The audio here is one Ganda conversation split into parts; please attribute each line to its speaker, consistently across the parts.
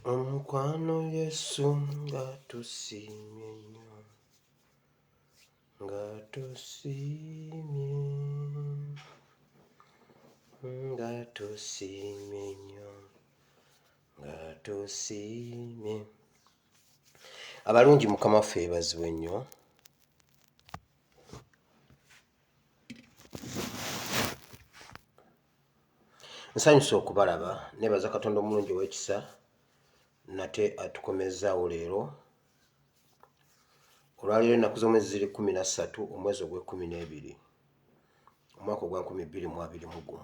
Speaker 1: Omukwano Yesu nga tusiimye nnyo, nga tusiimye, nga tusiimye nnyo, nga tusiimye. Abalungi Mukama waffe yeebazibwe nnyo. Nsanyuse okubalaba, neebaza Katonda omulungi ow'ekisa nate atukomezaawo leero. Olwaleero ennaku z'omwezi ziri 13 omwezi ogw'E12 omwaka ogwa 2021.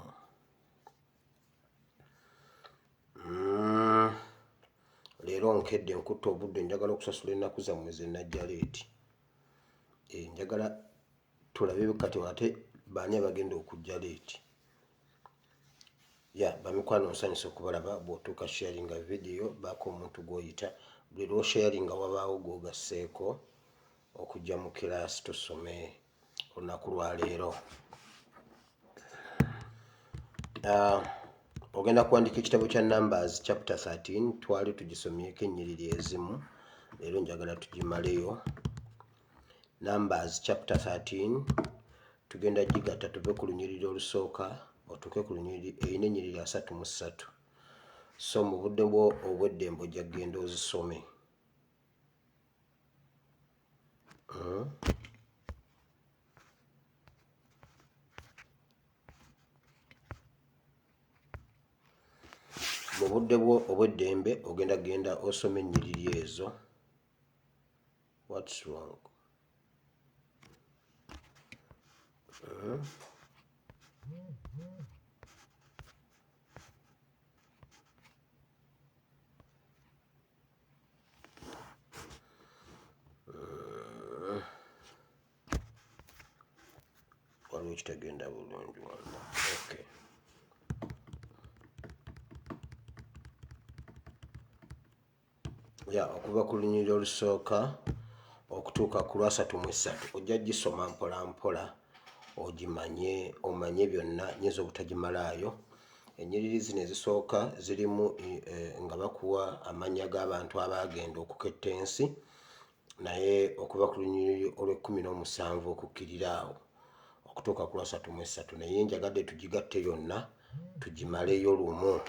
Speaker 1: Leero nkedde nkutte obudde, njagala okusasula ennaku zammwe ze najja leeti. Njagala tulabe kati ate baani abagenda okujja leeti. Bamikwano nsanyuse okubalaba. Bw'otuuka sharinga vidiyo baako omuntu gw'oyita, buli lw'osharinga wabaawo gw'ogasseeko okujja mu kiraasi tusome olunaku lwa leero. Ogenda kuwandiika ekitabo kya Numbers chapter 13, twali tugisomyeko ennyiriri ezimu, leero njagala tugimaleyo. Numbers chapter 13 tugenda gigatta tuve ku lunyiriri olusooka otuuke ku lunyiriri erina ennyiriri 33. So mu budde bwo obw'eddembe ojja kgenda ozisome. Mu budde bwo obw'eddembe ogenda genda osoma ennyiriri ezo. What's wrong? Waliwo ekitagenda bulungi wano. Okay. Okuva ku lunyiriri olusooka okutuuka ku lwa 33 ojja gisoma mpola mpola ogimanye, omanye byonna, nyinza obutagimalaayo. Ennyiriri zino ezisooka zirimu nga bakuwa amannya g'abantu abaagenda okuketta ensi, naye okuva ku lunyiriri olw'17 okukkirira awo okutuuka ku lwa 33, naye njagadde tugigatte yonna tugimaleyo lumu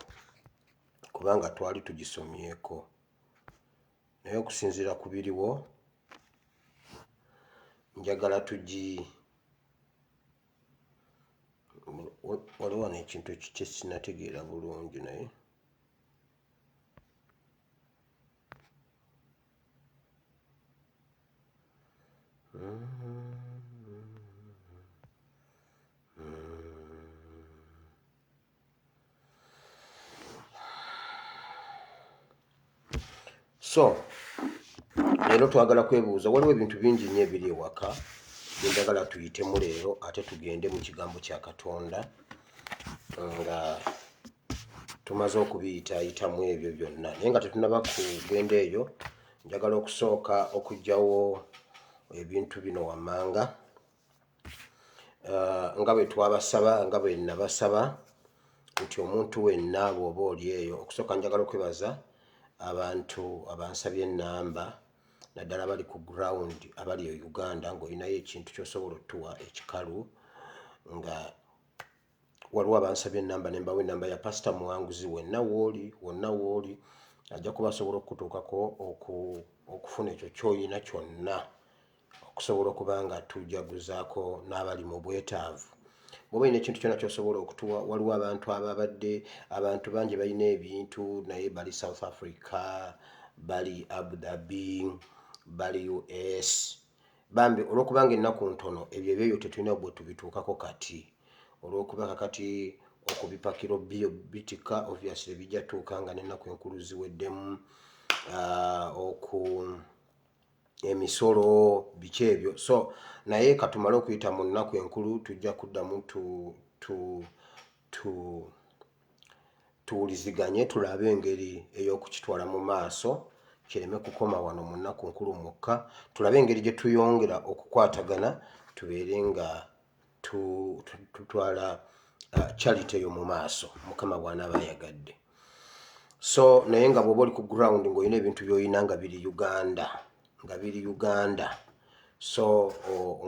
Speaker 1: kubanga twali tugisomyeko. Naye okusinziira ku biriwo njagala waliwo wano ekintu kye sinnategeera bulungi naye so leero twagala kwebuuza, waliwo ebintu bingi nnyo ebiri ewaka bye njagala tuyitemu leero ate tugende mu kigambo kya Katonda nga tumaze okubiyitaayitamu ebyo byonna. Naye nga tetunnaba kugenda eyo, njagala okusooka okuggyawo ebintu bino wammanga nga bwe twabasaba, nga bwe nabasaba nti omuntu wenna bw'oba oli eyo. Okusooka njagala okwebaza abantu abansabye ennamba, naddala abali ku ground abali e Uganda, ng'olinayo ekintu ky'osobola otuwa ekikalu, nga waliwo abansabye ennamba ne mbawa ennamba ya Pasita Muwanguzi. Wonna w'oli ajja kuba asobola okutuukako okufuna ekyo ky'olina kyonna okusobola okuba nga tujaguzaako n'abali mu bwetaavu. Bw'oba olina ekintu kyonna ky'osobola okutuwa, waliwo abantu ababadde, abantu bangi balina ebintu naye bali South Africa, bali Abu Dhabi, bali US. Bambi olw'okubanga ennaku ntono ebyo ebyo tetulina bwe tubituukako kati, olw'okuba kakati okubipakira bitika obviously bijja tuuka nga n'ennaku enkulu ziweddemu, emisolo biki ebyo. So naye katumale okuyita mu nnaku enkulu tujja kuddamu tuwuliziganye tulabe engeri ey'okukitwala mu maaso kireme kukoma wano mu nnaku nkulu mwokka, tulabe engeri gye tuyongera okukwatagana tubeere nga tutwala charity eyo mu maaso Mukama bw'anaaba ayagadde. So naye nga bw'oba oli ku ground ng'olina ebintu by'olina nga biri Uganda, so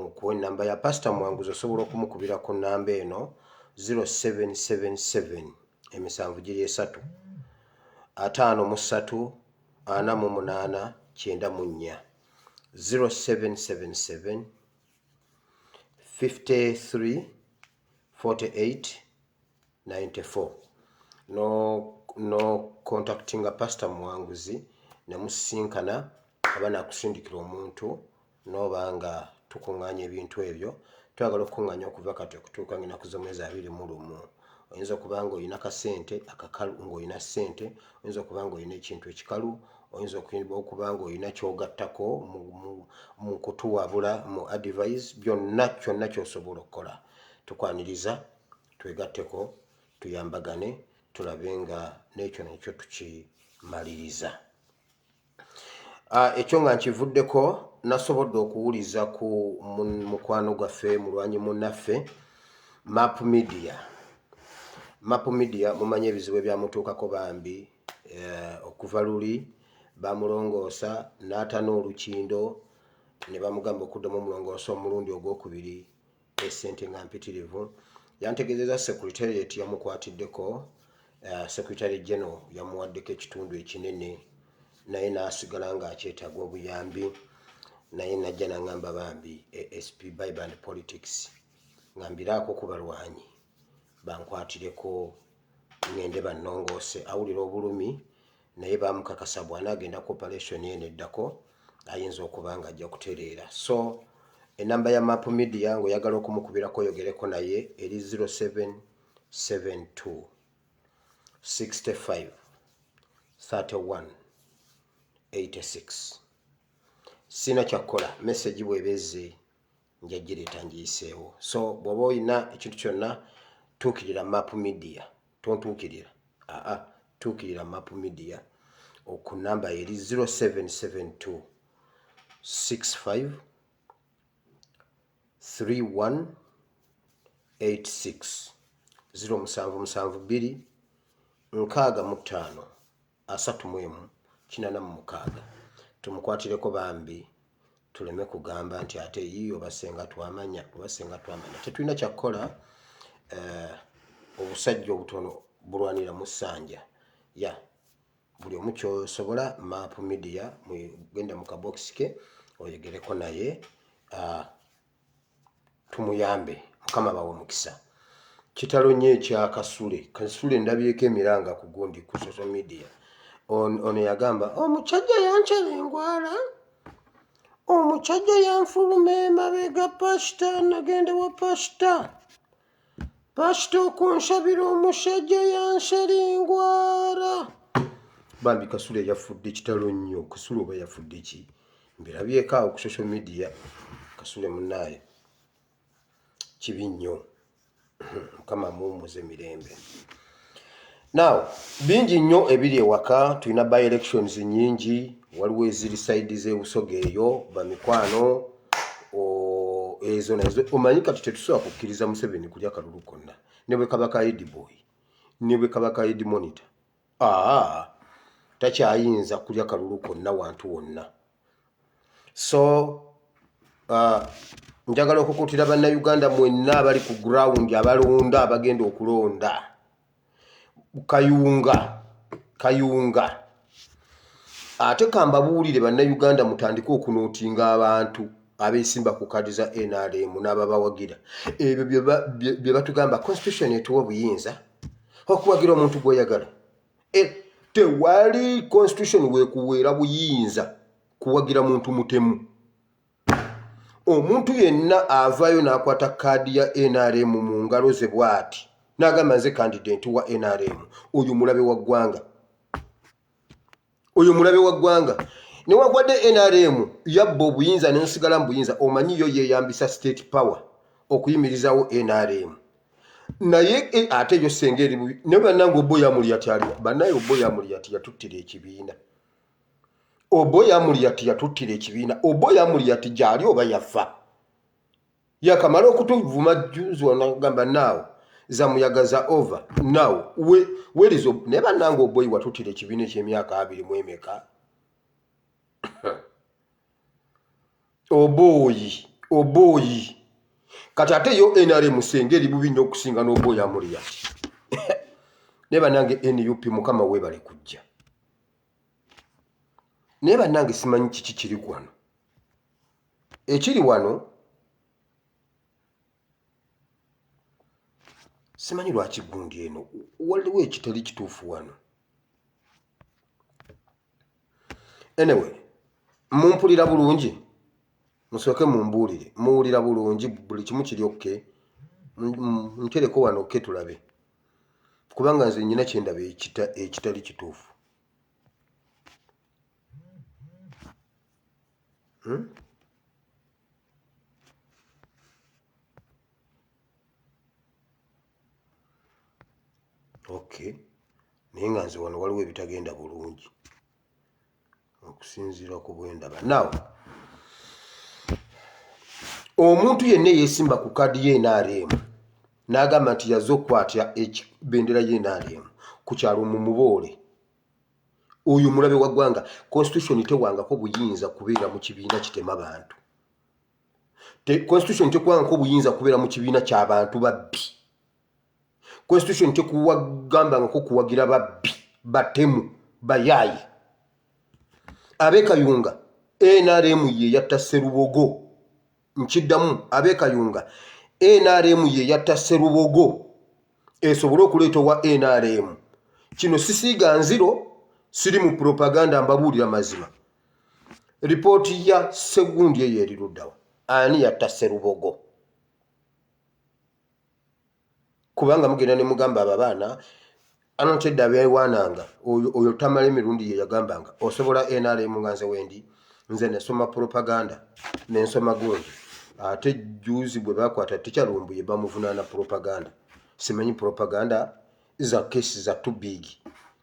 Speaker 1: okuwa ennamba ya Pastor Mwanguzi osobola okumukubira ku nnamba eno 0777 emisanvu giri 3 53 48 94 0777 53 48 94. No contactinga Pastor Mwanguzi ne musinkana aba nakusindikira omuntu n'obanga tukunganya ebintu ebyo. Twagala okukunganya okuva kati okutuuka ng'ennaku z'omwezi 21. Oyinza okuba nga olina kasente akakalu ng'olina ssente, oyinza okuba nga olina ekintu ekikalu, oyinza okuba nga olina kyogattako mu kutuwabula mu advice, byonna kyonna ky'osobola okukola. Tukwaniriza twegatteko tuyambagane tulabe nga n'ekyo nakyo tukimaliriza. Ekyo nga nkivuddeko nasobodde okuwuliza ku mukwano gwaffe mulwanyi munnaffe Map Media. Map Media mumanyi ebizibu ebyamutuukako bambi okuva luli bamulongoosa n'atana olukindo ne bamugamba okuddamu omulongoosa omulundi ogwokubiri essente nga mpitirivu. Yantegeezezza Secretariat yamukwatiddeko, Secretary General yamuwaddeko ekitundu ekinene naye n'asigala ng'akyetaaga obuyambi. Naye najja n'angamba bambi ASP Bible and Politics ngambiraako ku balwanyi bankwatireko ngende bannongoose awulira obulumi, naye bamukakasa bw'anaagenda ku operation eno eddako ayinza okuba nga ajja kutereera. So ennamba ya Map Media ng'oyagala okumukubirako oyogereko naye eri 0772 65 31 86. Sina kyakola message bwebeze njagireeta ngiyiseewo. So bw'oba olina ekintu kyonna tuukirira Map Media, tontuukirira tuukirira Map Media ku nnamba eri 0772 65 31 86 0772 65 31 86. Tumukwatireko bambi tuleme kugamba nti ate yiyo basenga twamanya. Tetulina kyakola, obusajja obutono bulwanira mu ssanja. Buli omu ky'osobola Map Media mugenda mu kabokisi ke oyogereko naye tumuyambe. Mukama bawe omukisa. Kitalo nnyo ekya Kasule ndabyeko emiranga ku gundi ku social media. Ono yagamba omukyajja yankyalengwala, omukyajja yanfuluma emabega Pastor, nagenda wa Pastor okunsabira omusajja yanserengwala. Bambi Kasule yafudde kitalo nnyo. Kasule oba yafudde ki? Mbirabyeko awo ku social media. Kasule munnaye kibi nnyo. Mukama muwummuze mirembe. Now bingi nnyo ebiri ewaka. Tulina by elections nnyingi, waliwo eziri side z'ebusoga eyo bamikwano ezo nazo. Omanyi kati tetusobola kukkiriza Museveni kulya kalulu konna ne bwe kaba ka Ed Boy ne bwe kaba ka Ed Monitor. Takyayinza kulya kalulu konna wantu wonna. So njagala okukutira bannayuganda mwenna abali ku ground abalonda abagenda okulonda Kayunga. Ate kambabuulire bannayuganda mutandike okunootinga abantu abeesimba ku kadi za NRM n'ababawagira. Ebyo bye batugamba constitution etuwa obuyinza okuwagira omuntu gw'oyagala. Tewali constitution weekuweera buyinza kuwagira muntu mutemu. Omuntu yenna avaayo n'akwata kadi ya NRM mu ngalo ze bw'ati n'agamba nze candidate wa NRM, oyo mulabe wa ggwanga. Ne wagwadde NRM yabba obuyinza n'ensigala mu buyinza. Omanyi yo yeeyambisa state power okuyimirizawo NRM. naye ate yo sengeri bubi ne bannange oboya muli atali bannaye oboya muli ati yatuttira ekibiina oboya muli ati yatuttira ekibiina oboya muli ati jali oba yafa yakamala okutuvuma juzi wanagamba naawe za muyaga za over now where is ne bannange oboyi watuttira ekibiina eky'emyaka 2 mu emeka oboyi kati ate yo NRM sengeri bubi nnyo okusinga n'oboya muli ati ne bannange NUP mukama webale kujja ne bannange simanyi kiki kiri wano ekiri wano simanyi lwaki gundi eno waliwo ekitali kituufu wano anyway mumpulira bulungi musooke mumbuulire muwulira bulungi buli kimu kiri okke ntereko wano okke tulabe kubanga nze nnyina kyendaba ekitali kituufu okay naye nga nze wano waliwo ebitagenda bulungi okusinziira ku bwendaba naw omuntu yenna yeesimba ku kadi y'NRM n'agamba nti yazze okukwatya bendera y'NRM ku kyalo mumuboole oyo mulabe wa ggwanga constitution tewangako buyinza kubeera mu kibiina kitema bantu constitution tekuwangako buyinza kubeera mu kibiina ky'abantu babbi constitution tekuwagambangako kuwagira babbi batemu bayayi abekayunga NRM ye yatta Sserubogo nkiddamu abekayunga NRM ye yatta Sserubogo esobole okuleeta wa NRM kino sisiiga nziro siri mu propaganda mbabuulira mazima ripooti ya Segundi eyo eriruddawa ani yatta Sserubogo kubanga mugenda ne mugamba ababaana anotedda beewaananga oyo tamala emirundi ye yagambanga osobola NRM nga nze wendi nze nesoma propaganda nensoma gundi ate juzi bwe bakwata tikyalumbuye bamuvunaana propaganda simanyi propaganda za kesi za too big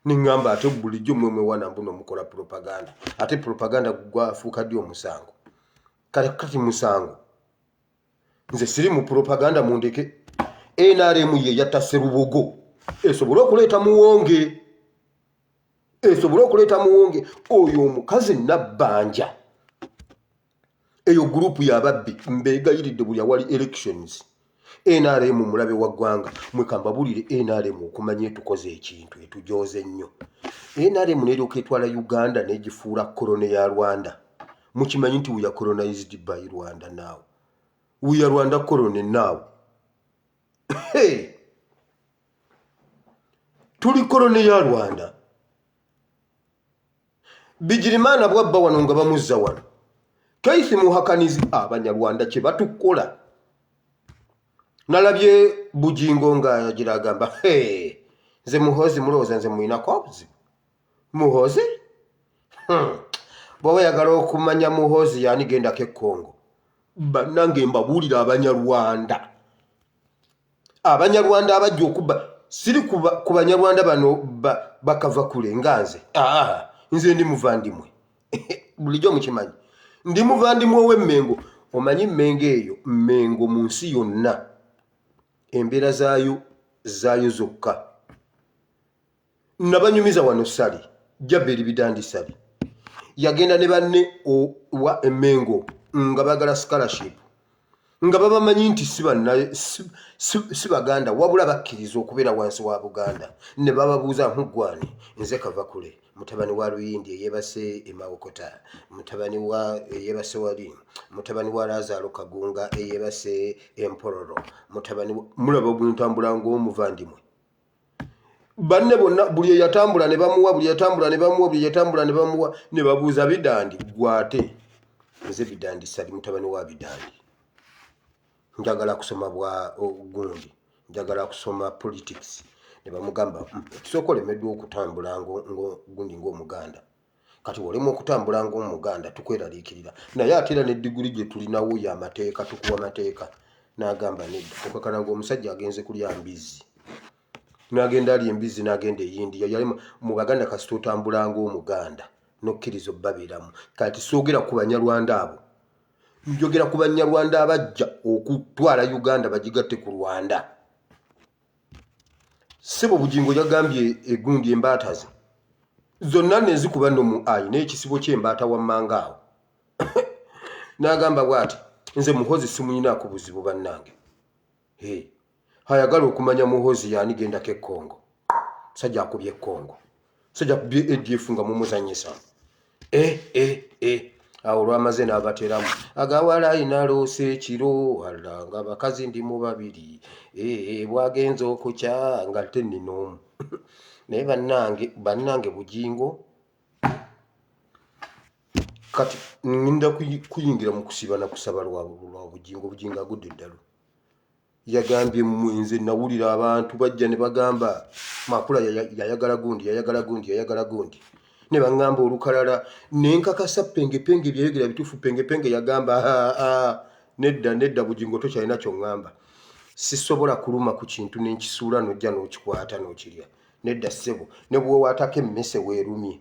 Speaker 1: ningamba ate bulijjo mwemwe wana mbuno mukola propaganda ate propaganda gwafuuka ddi omusango kati musango nze siri mu propaganda mundeke NRM ye yatta Sserubogo esobole okuleeta muwonge oyo omukazi nabbanja eyo gurupu y'ababbi mbeegayiridde buli awali elections NRM mulabe wa ggwanga mwekambabulire NRM okumanya etukoze ekintu etujooze nnyo NRM neryoka etwala Uganda negifuula kolone ya Rwanda mukimanyi nti we are colonized by Rwanda now we are Rwanda colony now hey tuli kolone ya Rwanda Bigirimana bwabba wano nga bamuzza wano kaisi muhakanizi abanyarwanda kye batukola nalabye Bujingo nga yagira agamba hey nze Muhoozi mulowooza nze muyinako obuzibu Muhoozi bw'oba yagala okumanya Muhoozi yani gendako e Congo bannange mbabuulira abanyarwanda abajja okubba siri ku banyarwanda bano bakava kule nga nze ndi muvandimwe bulijjo mukimanyi ndi muvandimwe ow'Emmengo omanyi Mmengo eyo Mmengo mu nsi yonna embeera zaayo zokka nabanyumiza wano Sali Jaberi Bidandi Sali yagenda ne banne wa Emmengo nga bagala scholarship nga babamanyi nti si baganda wabula bakkiriza okubeera wansi wa Buganda ne bababuuza nkugwani nze kava kule mutabani wa Luyindi eyebase Emawokota mutabani wa eyebase wali mutabani wa Lazaro Kagunga eyebase Empororo mutabani mulaba bwentambula ng'omuvandimwe banne bonna buli yatambula ne bamuwa ne babuuza Bidandi gwate nze Bidandi Sali mutabani wa Bidandi njagala kusoma bwa gundi njagala kusoma politics ne bamugamba kisoko lemeddwa okutambula gundi ng'omuganda kati olemu okutambula ng'omuganda tukweraliikirira naye ate era ne diguli gye tulinawo y'amateeka tukuwa mateeka n'agamba nedda okakana ng'omusajja agenze kulya mbizi n'agenda ali embizi n'agenda eyindi yali mu Baganda kasita otambula ng'Omuganda n'okkiriza obbabeeramu kati soogera ku Banyarwanda abo njogera ku Banyarwanda abajja okutwala Uganda bagigatte ku Rwanda. Ssebo Bugingo yagambye egundi embaata ze zonna nezikuba nno mu ayi n'ekisibo ky'embaata wammanga awo n'agamba bw'ati nze Muhoozi simuyinaako buzibu bannange ayagala okumanya Muhoozi yaani gendako Congo sajja akubye Congo sajja akubye ADF nga mumuzanyisa awo lwamaze n'abateramu agawala ayinaloose ekiro wala nga bakazi ndi mu babiri bwagenza okukya nga te nnina naye bannange Bugingo kati nginda kuyingira mu kusiba na kusaba lwa Bugingo agudde eddalo yagambye nze nawulira abantu bajja ne bagamba Makula yayagala gundi ne bangamba olukalala nenkakasa pengepenge byayogera bituufu pengepenge yagamba nedda Bugingo tokyalina ky'oŋŋamba sisobola kuluma ku kintu nenkisuula n'ojja n'okikwata n'okirya nedda ssebo ne bw'owaatako emmese weerumye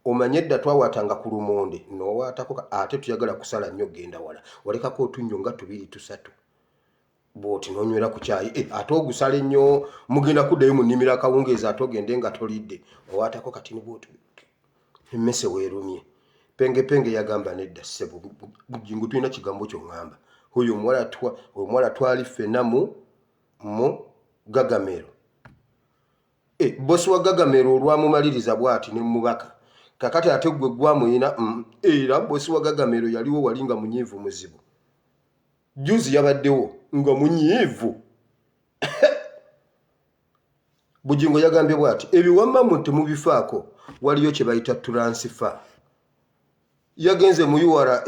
Speaker 1: omanye edda twawaatanga ku lumonde n'owaatako ate tuyagala kusala nnyo genda wala walekako otunnyo nga 2 3 bw'oti n'onywera ku kyayi ate ogusala ennyo mugenda kuddayo mu nnimiro akawungeezi ate ogende nga tolidde owaatako kati ne bw'oti emmese weerumye pengepenge yagamba nedda ssebo Bugingo tulina kigambo ky'oŋŋamba oyo omuwala twali ffenna mu Gagamero bosi wa Gagamero olwamumaliriza bw'ati ne mubaka kakati ate gwe gwamuyina era bosi wa Gagamero yaliwo wali nga munyiivu muzibu juzi yabaddewo nga munyiivu Bugingo yagambye bw'ati ebiwammamu temubifaako waliyo kye bayita transfer yagenze mu URA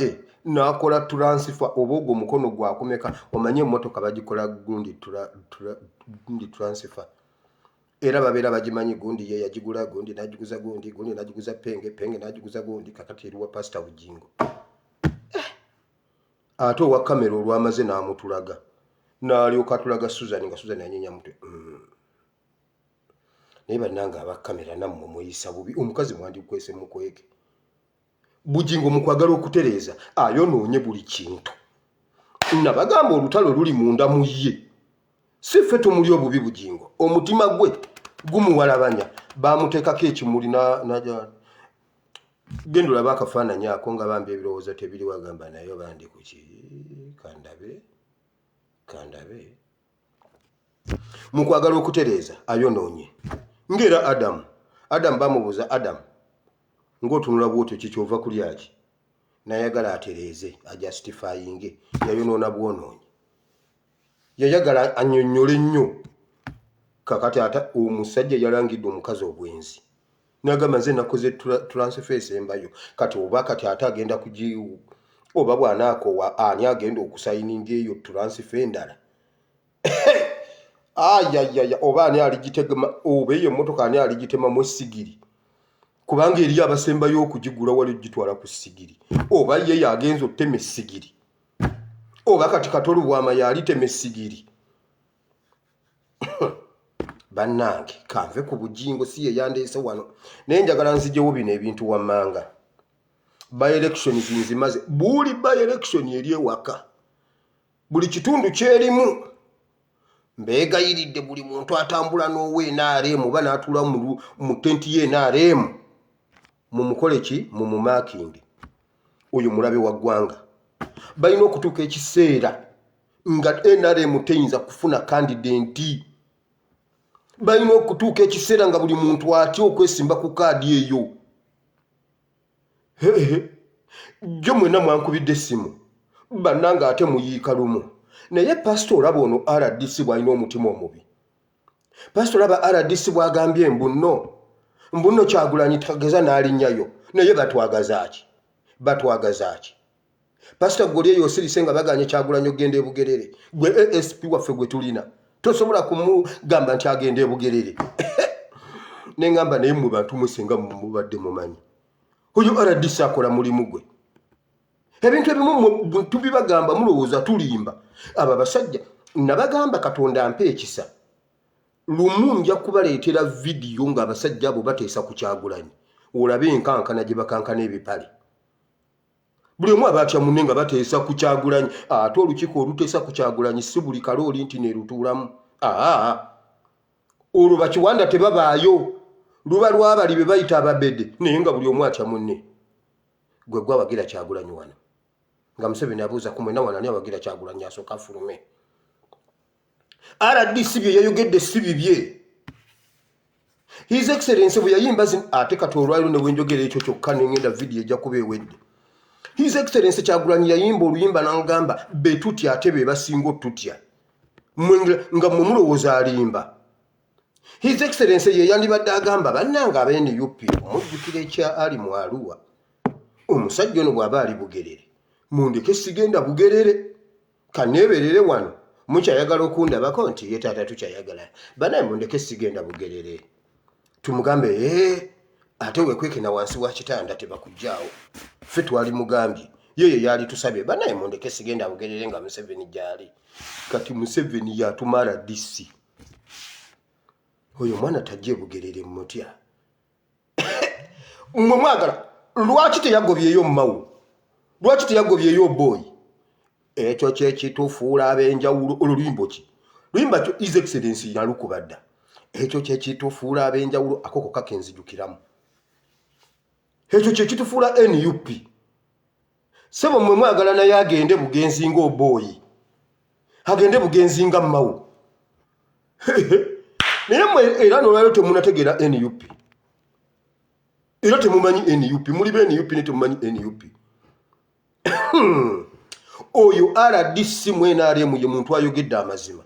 Speaker 1: n'akola transfer oba ogwo mukono gwakumeka omanye emmotoka bagikola gundi transfer era babeera bagimanyi gundi ye yagigula gundi n'agiguza gundi n'agiguza penge n'agiguza gundi kakati eriwa Pastor Bugingo ate owa kamera olwamaze n'amutulaga n'alyoka atulaga Susan nga Susan anyenya mutwe naye bannange abakamera nammwe muyisa bubi omukazi mwandikwese mukweke Bugingo mu kwagala okutereeza ayonoonye buli kintu nabagamba olutalo luli munda mu ye si ffe tumuli obubi Bugingo omutima gwe gumuwalabanya bamuteekako ekimuli naja genda olaba akafaananyi ako nga bambi ebirowoozo tebiri wagamba nayo bandi kuki kandabe mu kwagala okutereeza ayonoonye ngera Adamu bamubuuza Adamu ng'otunula bwotyo kikyova kulyaki nayagala atereeze ajustifyinge yayonoona bwonoonyi yayagala annyonnyole nnyo kakati ata omusajja yalangidde omukazi obwenzi nagamba nze nakoze transfer esembayo kati oba kati ate agenda kugiwu oba bw'anaakowa ani agenda okusayininga eyo transfer endala oba ani aligitema oba eyo emmotoka ani aligitemamu essigiri kubanga eri abasembayo okugigula wali ogitwala ku ssigiri oba ye yagenza ottema essigiri oba kati Katolu bwama yalitema essigiri bannange kanve ku Bugingo si ye yandeese wano naye njagala nzijewo bino ebintu wammanga by-election zinzimaze buli by-election eri ewaka buli kitundu kyerimu mbeegayiridde buli muntu atambula n'owe NRM oba n'atuula mu tenti ye NRM mumukole ki mumumakingi oyo mulabe wa ggwanga balina okutuuka ekiseera nga NRM teyinza kufuna kandidenti balina okutuuka ekiseera nga buli muntu atya okwesimba ku kaadi eyo jjo mwena mwankubidde essimu bannanga ate muyiika lumu naye pastor olaba ono RDC bw'alina omutima omubi pastor olaba RDC bw'agambye mbuno Kyagulanyi tageza n'alinnyayo naye batwagaza ki pastor goli eyo osirise nga baganye Kyagulanyi ogenda ebugerere gwe ASP waffe gwe tulina tosobola kumugamba nti agenda ebugerere nengamba naye mu bantu musinga mubadde mumanyi oyo RDC akola mulimu gwe ebintu ebimu tubibagamba mulowooza tulimba abo abasajja nabagamba Katonda ampe ekisa lumu nja kubaleetera vidiyo ng'abasajja abo bateesa ku Kyagulanyi olabe enkankana gye bakankana ebipale buli omu abatya munne nga bateesa ku Kyagulanyi ate olukiiko oluteesa ku Kyagulanyi si buli kalooli nti nerutuulamu olwo bakiwanda tebabaayo luba lwabali be bayita ababede naye nga buli omu atya munne gwe gwawagira Kyagulanyi wano nga Museveni abuuza ku mwena wano ani awagira Kyagulanyi asooka afulume RDC bye yayogedde si bibye His Excellency bwe yayimba ate kati olwaliro ne bwenjogera ekyo kyokka nengenda vidiyo ejja kuba ewedde His Excellency Kyagulanyi yayimba oluyimba n'angamba be tutya ate be basinga otutya nga mmwe mulowooza alimba His Excellency ye yandibadde agamba bannanga aba-NUP omujjukira ekya ali mu Arua omusajja ono bw'aba ali Bugerere mundeke sigenda Bugerere kaneeberere wano mukyayagala okundabako nti ye taata tukyayagala banaye mundeke sigenda Bugerere tumugambe ate wekwekena wansi wa kitanda tebakujjaawo ffe twali mugambye ye yali tusabye banaye mundeke sigenda Bugerere nga Museveni gyali kati Museveni yatumala DC oyo mwana tajje Bugerere mutya mmwe mwagala lwaki teyagobyeyo Mawu lwaki teyagobyeyo Boy ekyo kyekitufuula ab'enjawulo oluyimbo ki luyimba kyo His Excellency yalukubadda ekyo kyekitufuula ab'enjawulo akoko kakenzijukiramu ekyo kyekitufuula NUP sebo mmwe mwagala naye agende bugenzi nga Boy agende bugenzi nga Mawu naye mmwe era nolwaliro temunategeera NUP era temumanyi NUP muli be NUP ne temumanyi NUP oyo RDC mwenaremu ye muntu ayogedde amazima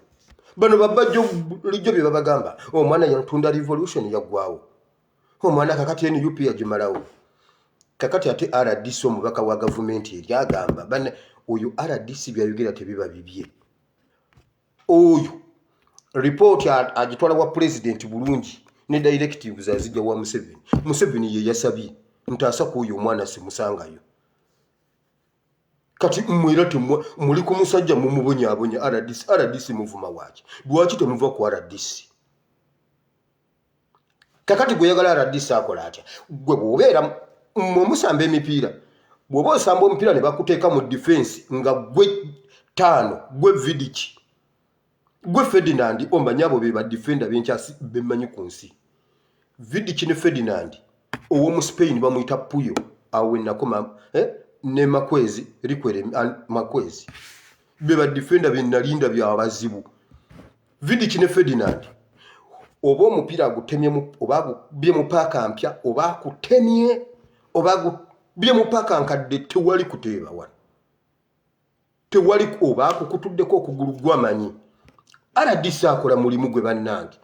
Speaker 1: bano babajjo lijjo bye babagamba omwana yatunda revolution yaggwawo omwana kakati NUP yagimalawo kakati ate RDC omubaka wa gavumenti eri agamba bana oyo RDC byayogera tebiba bibye oyo report agitwala wa president bulungi ne directives azijja wa Museveni ye yasabye ntaasa ku oyo omwana simusangayo kati mwera muli ku musajja mumubonyabonya RDC muvuma waki lwaki temuva ku RDC kakati gwe yagala RDC akola atya gwe bw'obeera musamba emipiira bw'oba osamba omupiira ne bakuteeka mu defense nga gwe tano gwe Vidiki gwe Ferdinand omanyi abo be ba defender benkyasi bemanyi ku nsi Vidiki ne Ferdinand ow'omu Spain bamuyita Puyo awe nakoma ne Makwezi likwere Makwezi beba defender benalinda bya bazibu Vidiki ne Ferdinand oba omupira agutemye oba bye mu paka mpya oba kutemye oba bye mu paka nkadde tewali kuteeba wana tewali oba kukutuddeko okugulu gwamanyi RDC akola mulimu gwe bannange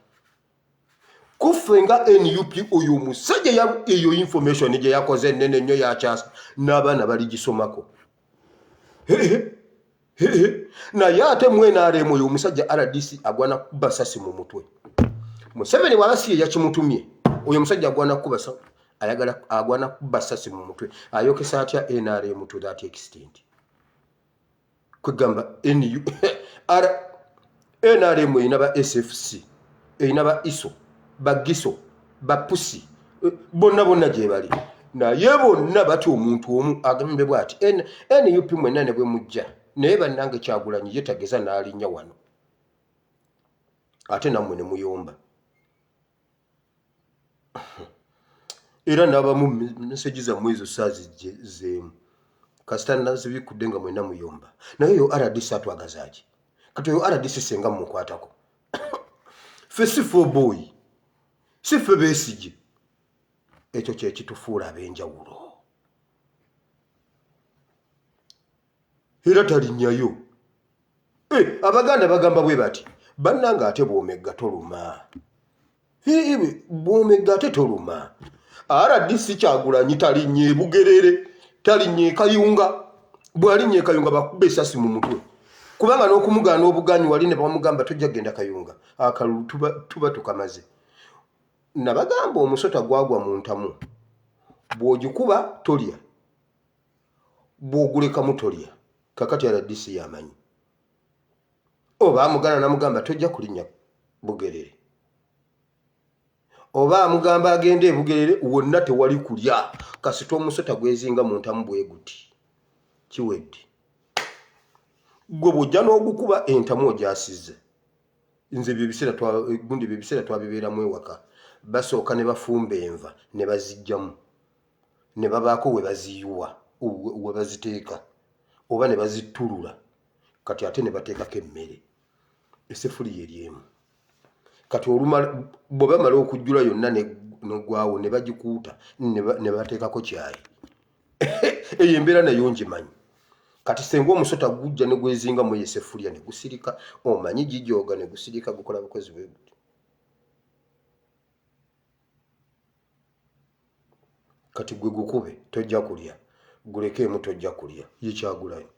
Speaker 1: kufenga NUP oyo musajja eyo information gye yakoze nene nnyo yakyasa n'abaana baligisomako naye ate mwenaremu oyo omusajja RDC agwana kuba sasi mu mutwe Museveni wabasiye yakimutumye oyo musajja agwana kuba ayagala agwana kuba sasi mu mutwe ayokesa atya NRM to that extent kwegamba NRM inaba SFC inaba ISO bagiso bapusi bonna gye bali naye bonna bati omuntu omu agambe bwati NUP mwenna ne bwe mujja naye bannange Kyagulanyi yetageza n'alinnya wano ate nammwe ne muyomba era n'abamu meseji zammwe ezo saazi zeemu kasita nazibikudde nga mwenna muyomba naye yo RDC atwagazaaki kati yo RDC senga mumukwatako ffe si ffe Boy si ffe Besigye ekyo kyekitufuula ab'enjawulo era talinnyayo Abaganda bagamba bwe bati bannanga ate bw'omegga toluma bw'omegga ate toluma RDC Kyagulanyi talinnye Bugerere talinnye Kayunga bw'alinnye Kayunga bakubba essasi mu mutwe kubanga n'okumugaana obuganyi wali ne bamugamba tojja genda Kayunga akalulu tuba tukamaze nabagamba omusota gwagwa mu ntamu bw'ogikuba tolya bw'oguleka mutolya kakati RDC yamanyi oba amugana namugamba tojja kulinnya Bugerere oba amugamba agende Bugerere wonna tewali kulya kasita omusota gwezinga mu ntamu bwe guti kiwedde gwe bw'ojja n'ogukuba entamu ogyasizza nze gundi byebiseera twabibeeramu ewaka basooka ne bafumba enva ne bazijjamu ne babaako we baziyuwa we baziteeka oba ne bazitulula kati ate ne bateekako emmere eseffuliya eryemu kati olumala bwe bamala okujjula yonna negwawo ne bagikuuta ne bateekako kyayi eyo embeera nayo ngimanyi kati senga omusota gujja ne gwezinga mu eseffuliya ne gusirika omanyi gijooga ne gusirika gukola bukozi bwe buti kati gwe gukube tojja kulya gulekeemu tojja kulya yekyagulayo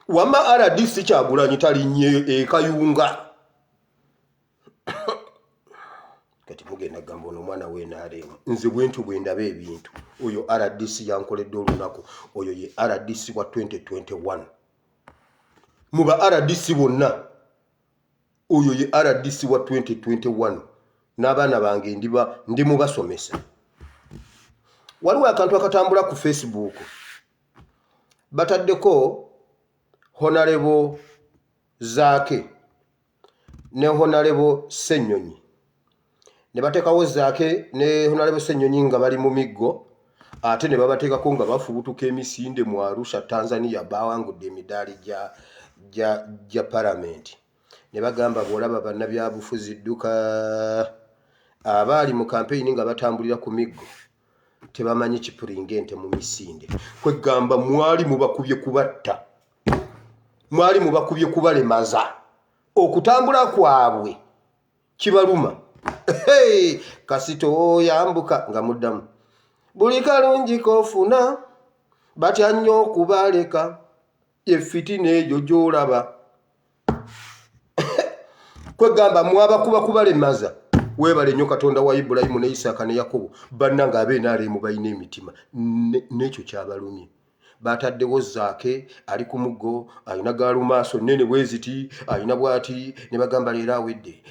Speaker 1: wama RDC Kyagulanyi talinnye ekayunga kati mugenda gamba ono omwana w'enaaleemu nze bwentu bwe ndaba ebintu oyo RDC yankoledde olunaku oyo ye RDC wa 2021 muba RDC bonna oyo ye RDC wa 2021 n'abaana bange ndi mubasomesa waliwo akantu akatambula ku Facebook bataddeko Honorable Zaake ne Honorable Ssenyonyi ne bateekawo Zaake ne Honorable Ssenyonyi nga bali mu miggo ate ne babateekako nga bafubutuka emisinde mu Arusha Tanzania bawangudde emidaali gya Parliament ne bagamba bw'olaba bannabyabufuzi dduka abaali mu campaign nga batambulira ku miggo tebamanyi kipulinga ente mu misinde kwegamba mwali mubakubye kubatta mwali mubakubye kubalemaza okutambula kwabwe kibaluma kasito yambuka nga muddamu buli kalungi kofuna batya nnyo okubaleka efitina eyo gy'olaba kwegamba mwabakuba kubalemaza webale nnyo Katonda wa Ibulayimu ne Isaaka ne Yakobo bannanga ab'enaaleemu balina emitima n'ekyo kyabalumye bataddewo Zaake ali ku muggo alina gaalumaaso nnene bweziti alina bwati ne bagamba leero awedde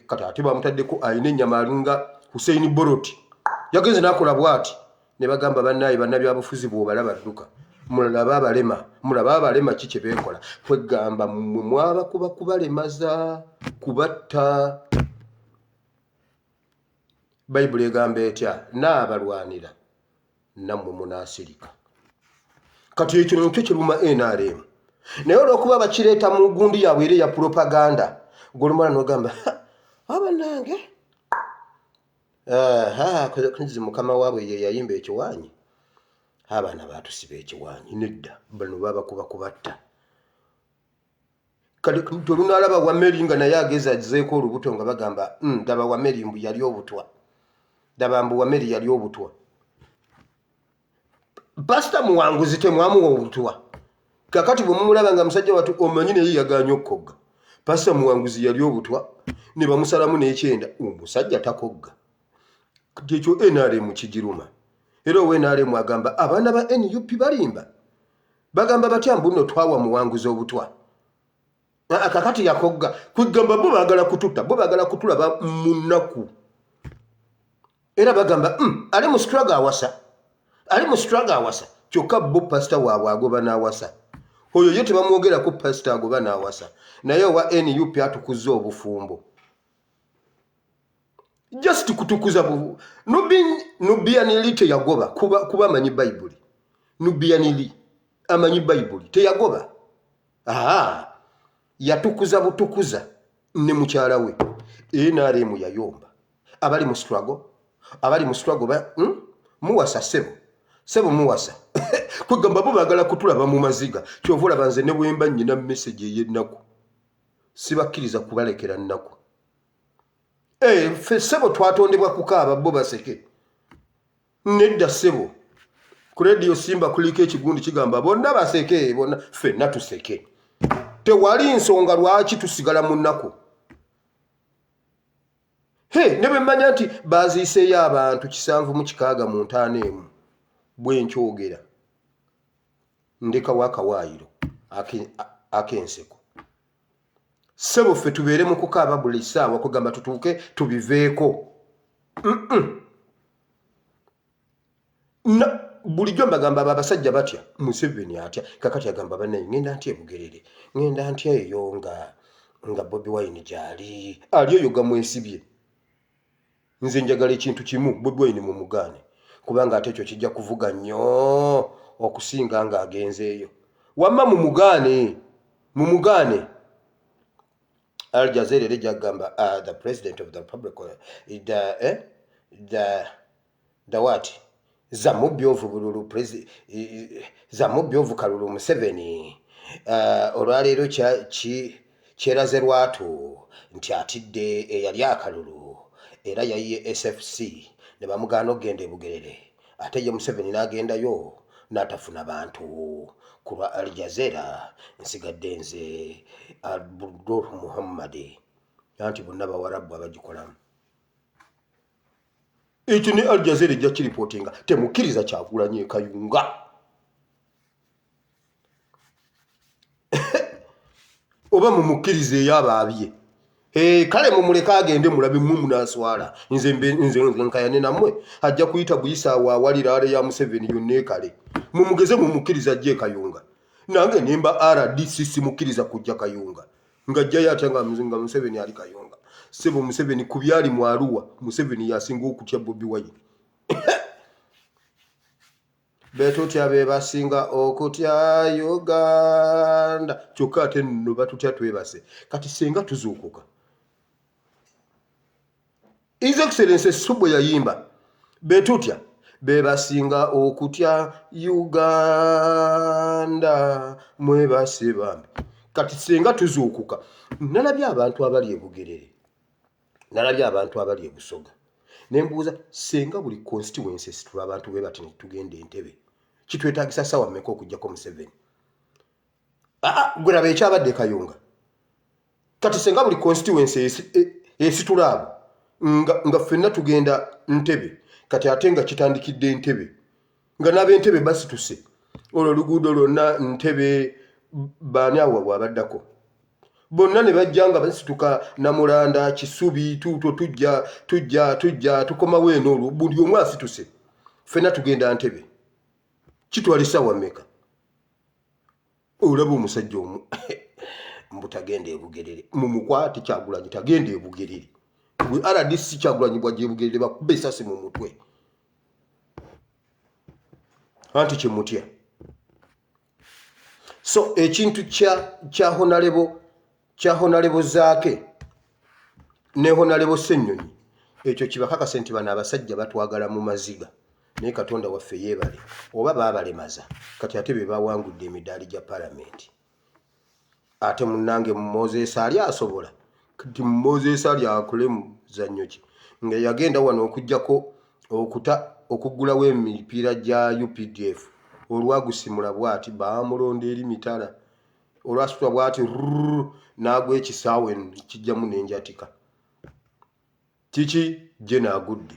Speaker 1: kati ate bamutaddeko alina ennyama alinga Hussein Boroti yagenze n'akola bwati ne bagamba bannaaye bannabyabufuzi bw'obalaba dduka mulaba abalema ki kye beekola kwegamba mmwe mwabakuba kubalemaza kubatta Bayibuli egamba etya n'abalwanira nammwe munaasirika kati ekyo nakyo kiruma NRM naye olw'okuba bakireeta mu gundi yaabwe era ya propaganda golumala n'ogamba abanange knizi mukama waabwe ye yayimba ekiwaanyi abaana baatusiba ekiwaanyi nedda bano babakuba kubatta kati tolunaalaba Wameri nga naye agezazeeko olubuto nga bagamba daba Wameri mbu yali obutwa daba mbu Wameri yali obutwa Pastor Muwanguzi temwamuwa obutwa kakati bwe mumulaba nga musajja watu omanyi naye yaganya okogga Pastor Muwanguzi yali obutwa ne bamusalamu n'ekyenda omusajja takogga kati ekyo NRM kigiruma era NRM agamba abaana ba NUP balimba bagamba batya mbu nno twawa Muwanguzi obutwa kakati yakogga kwegamba bo baagala kututta bo baagala kutulaba mu nnaku era bagamba ali mu struggle awasa kyokka bo pastor waabwe agoba n'awasa oyo ye tebamwogerako pastor agoba n'awasa naye owa NUP atukuza obufumbo just kutukuza Nubianili teyagoba kuba amanyi Bayibuli Nubianili amanyi Bayibuli teyagoba yatukuza butukuza ne mukyala we NRM yayomba abali mu struggle muwasa sebo muwasa kwegamba bo baagala kutulaba mu maziga kyova olaba nze ne bwemba nnyina message ey'ennaku sibakkiriza kubalekera nnaku ffe sebo twatondebwa kukaaba bo baseke nedda sebo ku radio Simba kuliko ekigundi kigamba bonna baseke bonna ffenna tuseke tewali nsonga lwaki tusigala mu nnaku ne bwe mmanya nti baaziiseeyo abantu 706 mu ntaano emu bwe nkyogera ndekawo akawaayiro ak'enseko. Ssebo ffe tubeere mu kukaaba buli ssaawa kugamba tutuuke tubiveeko. Bulijjo mbagamba abasajja batya, Museveni atya, kakati agamba bannaye ngenda ntya Bugerere, ngenda ntya eyo nga Bobi Wine gyali, ali eyo gamwesibye. Nze njagala ekintu kimu, Bobi Wine mumugaane, kubanga ate ekyo kijja kuvuga nnyo okusinga ng'agenzeeyo. Wamma mumugaane. Al Jazeera ere gyagamba the president of the republic, the what? Zamubyovu Kalulu Museveni olwaleero kyeraze lwatu nti atidde eyali akalulu era yayiye SFC ne bamugaana okugenda e Bugerere, ate ye Museveni n'agendayo n'atafuna bantu. Ku lwa Al Jazeera nsigadde nze Abdul Muhammad anti bonna bawarabu abagikolamu. Ekyo ne Al Jazeera ejja kiripootinga temukkiriza Kyagulanyi e Kayunga. Oba mumukkirize eyabaabye. Kale mumuleke agende mulabe mmwe munaaswala. Nze nkayane nammwe ajja kuyita buyisaawo awalira ale ya Museveni yonna ekale. Mumugeze mumukkiriza ajje e Kayunga. Nange nemba RDC simukkiriza kujja Kayunga. Ngajjayo ate nga Museveni ali Kayunga. Sebo Museveni ku byali mu Arua, Museveni yasinga okutya Bobi Wine. Betutya be basinga okutya Uganda. Kyokka ate nno batutya twebase. Kati senga tuzuukuka. His Excellency Subo yayimba. Betutya be basinga okutya Uganda mwebase bambi. Kati senga tuzuukuka. Nalabye abantu abali e Bugerere. Nalabye abantu abali e Busoga. Nembuuza senga buli constituency situla abantu be bati tugende Entebbe. Kitwetaagisa ssaawa mmeka okuggyako Museveni? Gwe laba ekyabadde Kayunga. Kati senga buli constituency esitula abo nga ffenna tugenda Entebbe, kati ate nga kitandikidde Entebbe, nga n'ab'Entebbe basituse olwo oluguudo lwonna Entebbe baani awo bwabaddako bonna ne bajja nga basituka Namulanda, Kisubi, tuutwo tujja tukomawo eno olwo buli omu asituse, ffenna tugenda Entebbe. Kitwala essaawa mmeka? Olaba omusajja omu mbu tagenda e Bugerere, mumukwate Kyagulanyi tagenda e Bugerere. Bwe RDC Kyagulanyi bwajja e Bugerere bakuba essasi mu mutwe. Anti kyemutya. So ekintu kya Honorable Zaake ne Honorable Ssennyonyi ekyo kibakakase nti bano abasajja batwagala mu maziga. Naye Katonda waffe yeebale oba baabalemaza kati ate be bawangudde emidaali gya Parliament. Ate munnange Moses ali asobola kati Moses ali akole muzannyo ki nga yagenda wano okujjako okuggulawo emipiira gya UPDF olwagusimula bwati baamulonda eri mitala olwasitwa bwati n'agwa ekisaawe kijjamu n'enjatika kiki gye n'agudde.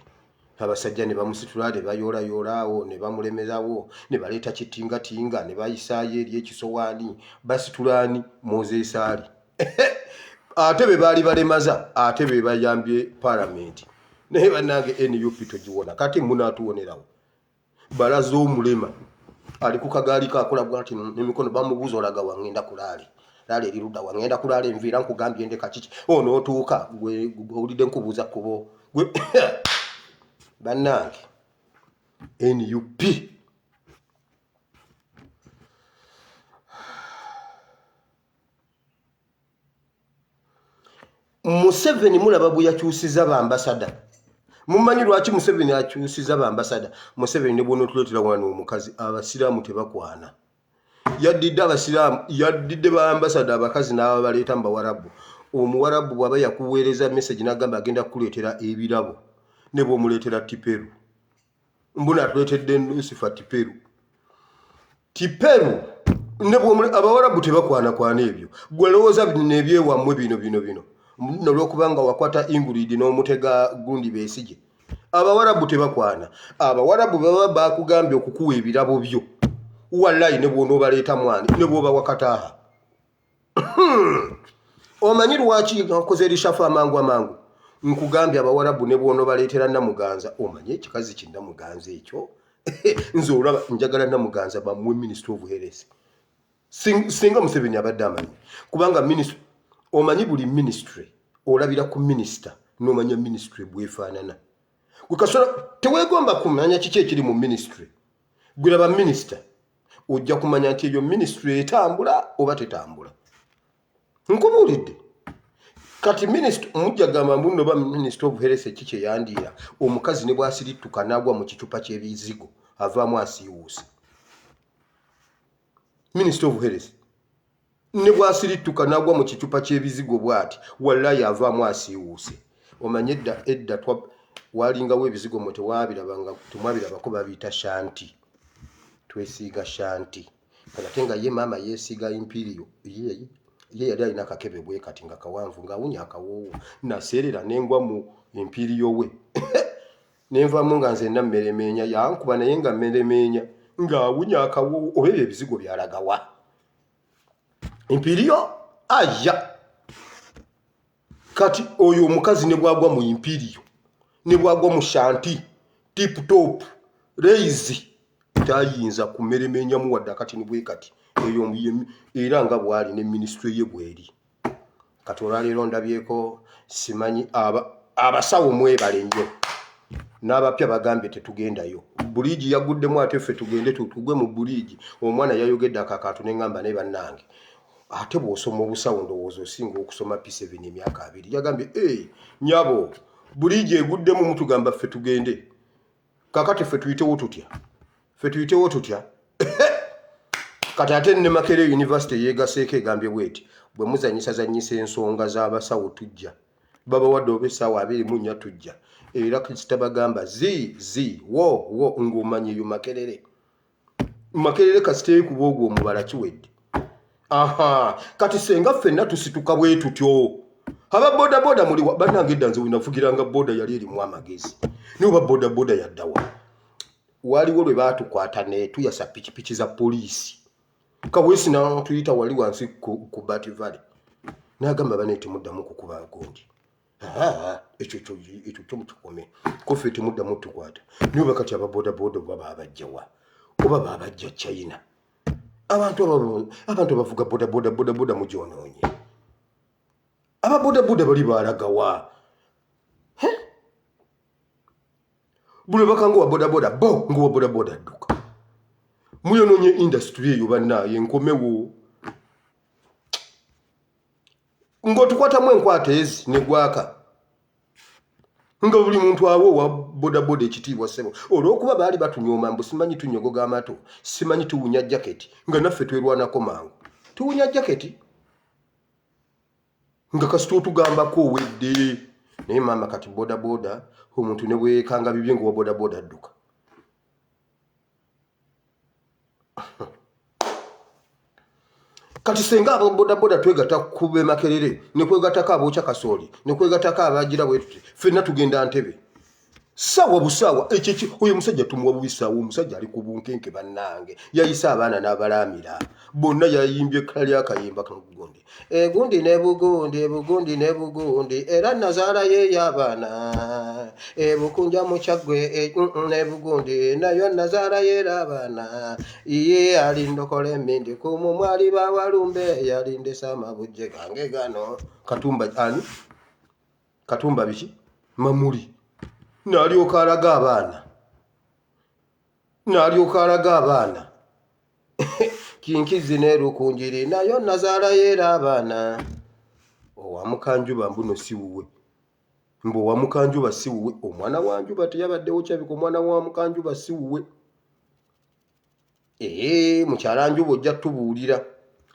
Speaker 1: Abasajja ne bamusitula ne bayoolayoola ne bamulemezawo ne baleeta kitingatinga ne bayisaayo eri ekisowaani basitulaani Moses ali. Ate be baali balemaza ate be bayambye Parliament. Naye bannange NUP togiwona kati munaatuwonerawo. Balaza omulema ali ku kagaali kakola bwati n'emikono bamubuuza olaga wangenda kulaale. Laale eri ludda wangenda kulaale enviira nkugambye ndeka kiki onootuuka gwe owulidde nkubuuza kubo gwe bannange NUP Museveni mulaba bwe yakyusiza bambasada. Mumanyi lwaki Museveni akyusiza bambasada? Museveni ne bw'onootuleetera wano omukazi abasiraamu tebakwana. Yaddidde bambasada abakazi n'aba baleeta mu Bawarabu. Omuwarabu bw'aba yakuweereza message n'agamba agenda kukuleetera ebirabo ne bw'omuleetera Tiperu. Mbona atuleetedde Lucifer Tiperu. Ne Abawarabu tebakwana ebyo. Gwe lowooza nebyewammwe bino. Nolwokubanga wakwata Ingrid n'omutega gundi Besigye. Abawarabu tebakwana. Abawarabu baba bakugambye okukuwa ebirabo byo. Wallahi ne bwono baleeta mwani ne bwoba wakataha. Omanyi lwaki nkoze rishafu amangu nkugambye abawarabu ne bwono baleetera Namuganza. Omanyi ekikazi kinnamuganza ekyo nze olaba njagala Namuganza bamwe Minister of Health singa Museveni abadde amanyi kubanga ministry omanyi buli ministry olabira ku minister n'omanya ministry bwefaanana gukasola tewegomba kumanya kiki ekiri mu ministry gwiraba minister ojja kumanya nti eyo ministry etambula oba tetambula nkubuulidde kati minister mujja gamba mbuno ba Minister of Health kiki yandiira omukazi ne bwasirituka nagwa mu kicupa ky'ebizigo avaamu asiiwuuse Minister of Health ne bwasirituka nagwa mu kicupa ky'ebizigo bwati wallahi avaamu asiiwuuse omanye edda walingawo ebizigo mu tewabirabanga tumwabirabako babiyita shanti twesiiga shanti kati nga ye mama yeesiiga imperial ye yali alina akakebe bwe kati nga kawanvu ng'awunya akawoowo naseerera n'engwa mu imperial we nenvamu nga nze nammeremenya yankuba naye nga mmeremenya ng'awunya akawoowo oba ebyo ebizigo byalagawa imperial aya kati oyo omukazi ne bwagwa mu imperial ne bwagwa mu shanti tip top reizi tayinza kumeremenya mu wadde kati nibwe kati eyo era nga bwali ne ministry ye bweri kati olwaleero ndabyeko simanyi abasawo mwebale nnyo n'abapya bagambye tetugendayo buliji yaguddemu ate ffe tugende tugwe mu buliji omwana yayogedde akakaatu n'engamba ne bannange ate bw'osoma obusawo ndowooza osinga okusoma P7 emyaka 2 yagambye nyabo buliji eguddemu mutugamba ffe tugende kakati ffe tuyitewo tutya kati ate ne Makerere University yegaseeko egambye bweti bwe muzanyisa ensonga z'abasawo tujja baba wadde obesaawo 24 tujja era kitabagamba wo ng'omanyi eyo Makerere kasiteeyo kuba ogwo omubala kiwedde kati senga ffenna tusituka bwe tutyo aba boda muli bannange edda nze wenavugiranga boda yali erimu amagezi niwe ba boda yaddawa waliwo lwe baatukwata ne tuyasa pikipiki za poliisi kawesi na tuyita wali wansi ku Bati Valley nagamba baneete muddamu kukuba gundi ekyo kyo mutukome kofe temuddamu tukwata niwe bakati ababoda baba abajjawa oba babajja China abantu abavuga boda mujonoonye ababoda bali balagawa bule bakango wa boda ngo boda adduka muyonoonye industry eyo bannaye nkomewo ng'otukwatamu enkwata ezi ne gwaka nga buli muntu awo wa boda ekitiibwa ssebo olw'okuba baali batunyooma mbu simanyi tunyogoga amato simanyi tuwunya jaketi nga naffe twerwanako mangu tuwunya jaketi nga kasita otugambako owedde naye maama kati boda omuntu ne bwekanga bibye nga wa boda adduka kati senga aboda twegata kube Makerere ne kwegatako aboocha kasooli ne kwegatako abagira bwetuti ffenna tugenda Ntebe sawa busawa ekyo oyo musajja tumuwa bubisawo omusajja ali ku bunkenke bannange yayisa abaana n'abalaamira bonna yayimbye kali akayimba kagundi gundi ne bugundi era nazaala ye y'abaana bukunja mu kyagwe ne bugundi nayo nazaala ye y'abaana iye alindokole emindi ku mumwali bawalumbe yalindesa amabujje gange gano katumba biki mamuli n'alyoka alaga abaana kinkizi ne lukunjiri nayo nazaala yeera abaana owamukanjuba mbuno si wuwe mbu owamukanjuba si wuwe omwana wa Njuba teyabaddewo kyabika omwana wa mukanjuba si wuwe mukyala Njuba ojja tubuulira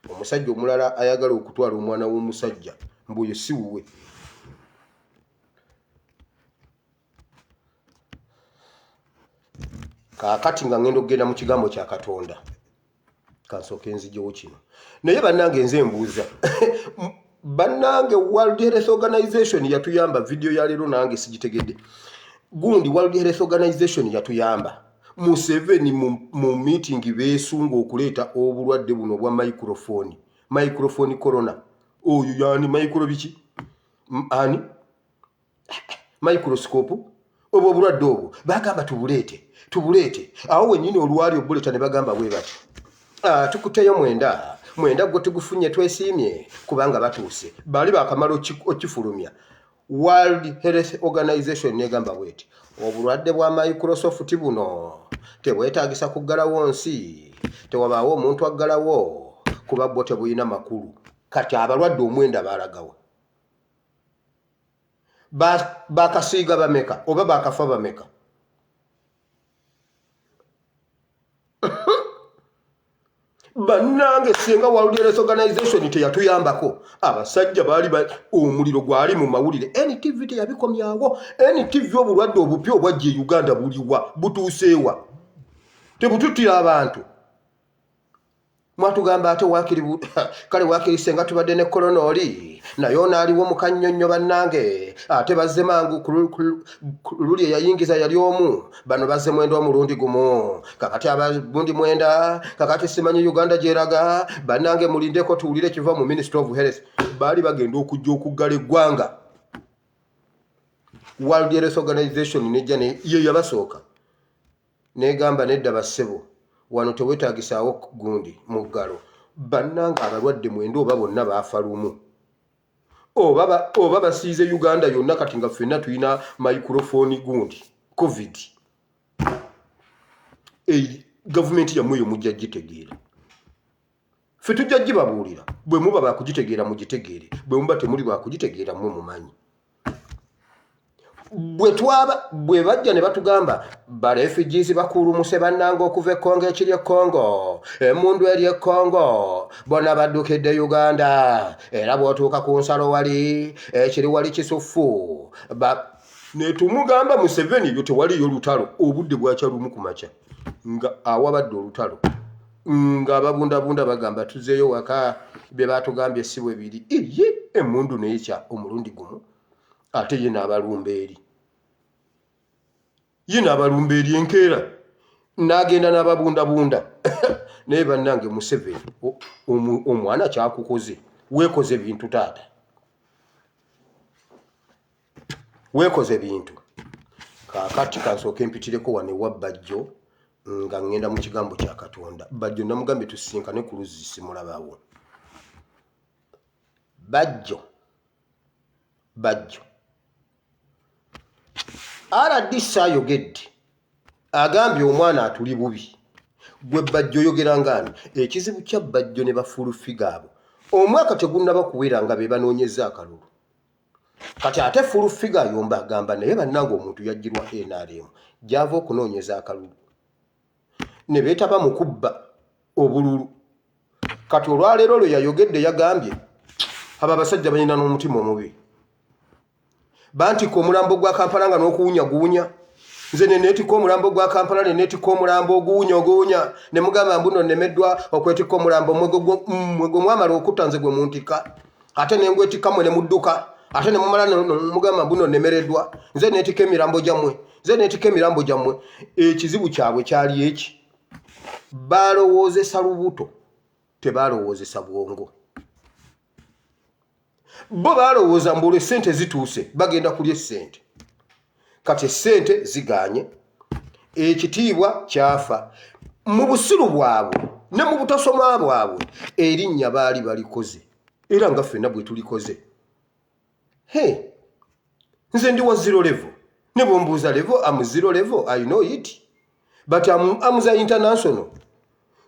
Speaker 1: omusajja omulala ayagala okutwala omwana w'omusajja mbu oyo si wuwe kakati nga ngenda okugenda mu kigambo kya Katonda kansooka enzijewo kino naye bannange nze mbuuza bannange World Health Organization yatuyamba video ya leero nange sigitegedde gundi World Health Organization yatuyamba Museveni mu meeting besunga okuleeta obulwadde buno bwa microphone corona oyo yani micro biki ani microscope obwo bulwadde obwo bagamba tubulete awo wenyini olwali obuleta ne bagamba bwe bati tukuteyo mwenda gwe tugufunye twesimye kubanga batuuse bali bakamala okifulumya World Health Organization negamba bweti obulwadde bwa Microsoft buno tebwetaagisa kuggalawo nsi tewabaawo omuntu aggalawo kuba bwo tebuyina makulu kati abalwadde omwenda balagawa bakasiiga bameka oba bakafa bameka bannange singa World Health Organization teyatuyambako abasajja bali omuliro gwali mu mawulire NTV teyabikomyawo NTV obulwadde obupya obwajja Uganda buliwa butuuseewa tebututira abantu mwatugamba ate wakiri kale wakiri senga tubadde ne corona oli nayo naaliwo mu kannyonnyo bannange ate bazze mangu luli yayingiza yali omu bano bazze mwenda omulundi gumu kakati abagundi mwenda kakati simanyi Uganda gyeraga bannange mulindeko tuwulire kiva mu Ministry of Health bali bagenda okujja okuggala eggwanga World Health Organization nejja ye yabasooka negamba nedda bassebo wano tewetaagisaawo gundi mu ggalo bannange abalwadde mwenda oba bonna baafa lumu oba basiize Uganda yonna kati nga ffenna tulina microphone gundi covid gavumenti yammwe eyo mujja gitegeera ffe tujja gibabuulira bwe muba bakugitegeera mugitegeere bwe muba temuli bakugitegeera mmwe mumanyi bwe bajja ne batugamba ba refugees bakulumuse bannanga okuva e Congo ekiri e Congo emundu eri e Congo bonna baddukidde Uganda era bw'otuuka ku nsalo wali ekiri wali kisufu ne tumugamba Museveni ebyo tewaliyo lutalo obudde bwakyalumu ku makya nga awabadde olutalo nga babundabunda bagamba tuzeeyo waka bye batugambye si bwe biri emundu neekya omulundi gumu ate ye n'abalumba eri enkeera n'agenda n'ababundabunda naye bannange Museveni omwana kyakukoze weekoze bintu taata weekoze bintu kaakati kansooka empitireko wane wa Bajjo nga ngenda mu kigambo kya Katonda Bajjo namugambye tusisinkane ku luzzi simulabawo Bajjo RDC ayogedde agambye omwana atuli bubi gwe Bajjo oyogera ngani ekizibu kya Bajjo ne bafulufiga abo omwaka tegunnaba kuwera nga be banoonyeza akalulu kati ate fulufiga ayomba agamba naye bannange omuntu yajjirwa NRM gyava okunoonyeza akalulu ne beetaba mu kubba obululu kati olwaleero lwe yayogedde yagambye abo abasajja balina n'omutima omubi bantika omulambo gwa Kampala nga n'okuwunyaguunya nze neneetika omulambo gwa Kampala neneetika omulambo oguwunya ne mugamba mbuno nemeddwa okwetika omulambo mwego mwamala okutta nze gwe muntika ate nengwetika mwe ne mudduka ate ne mumala mugamba mbuno nemereddwa nze neetika emirambo gyammwe ekizibu kyabwe kyali eki baalowoozesa lubuto tebaalowoozesa bwongo bo balowooza mbule sente zituuse bagenda kulya sente kati sente ziganye ekitiibwa kyafa mu busiru bwabwe ne mu butasoma bwabwe erinnya baali balikoze era nga ffenna bwe tulikoze nze ndi wa zero level ne bombuuza level am zero level I know it but am the international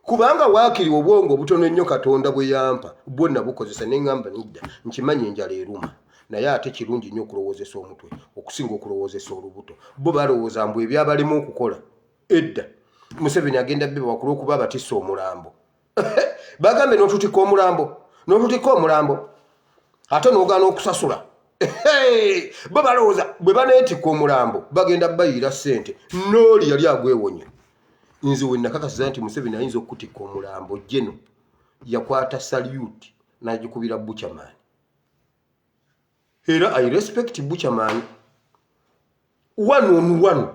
Speaker 1: kubanga waakiri obwongo butono nnyo Katonda bwe yampa bwonna bukozesa neŋŋamba nidda nkimanyi enjala eruma naye ate kirungi nnyo okulowoozesa omutwe okusinga okulowoozesa olubuto bo balowooza mbu ebyabalemu okukola edda Museveni agenda biba wakulu okuba abatissa omulambo bagambe n'otutika omulambo ate n'ogaana okusasula bo balowooza bwe baneetika omulambo bagenda bayiira ssente n'oli yali agwewonya nze we nakakasiza nti Museveni ayinza okukutika omulambo jeno yakwata salute n'agikubira Buchaman era I respect Buchaman one on one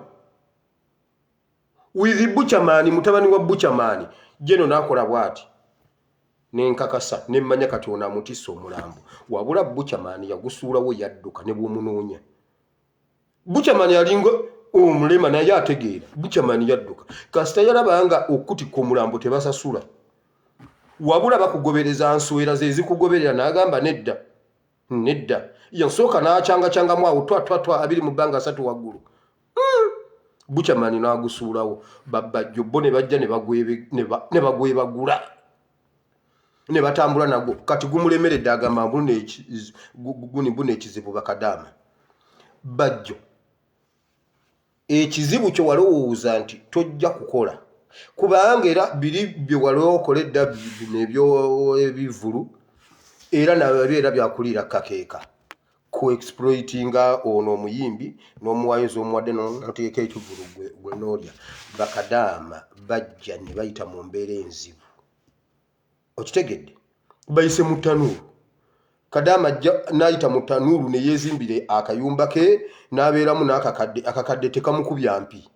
Speaker 1: with Buchaman mutabani wa Buchaman jeno nakola bwati nenkakasa nemmanya kati ona mutiso omulambo wabula Buchaman yagusuulawo yadduka ne bwomunoonya Buchaman yalingo omulema naye ategeera Buchaman yadduka kasita yalabanga okutika omulambo tebasasula wabula bakugobereza nswera ze zikugoberera n'agamba nedda yansooka n'achanga mu awo twa abiri mu bbanga 3 waggulu Buchaman n'agusuulawo babajjo bo ne bajja ne bagwebagula ne batambula nago kati gumulemeredde agamba mbune ekizibu bakadaama bajjo ekizibu kyo walowooza nti tojja kukola kubanga era biri bye walookoledda nebyo ebivulu era nabeera byakulira kakeeka ku exploitinga ono omuyimbi n'omuwayinza omuwadde n'oteeka ekivulu gwe n'olya bakadaama bajja ne bayita mu mbeera enzibu okitegedde bayise mu tanuulu Kadaama n'ayita mu tanuulu ne yeezimbire akayumba ke n'abeeramu n'akakadde tekamukubya mpi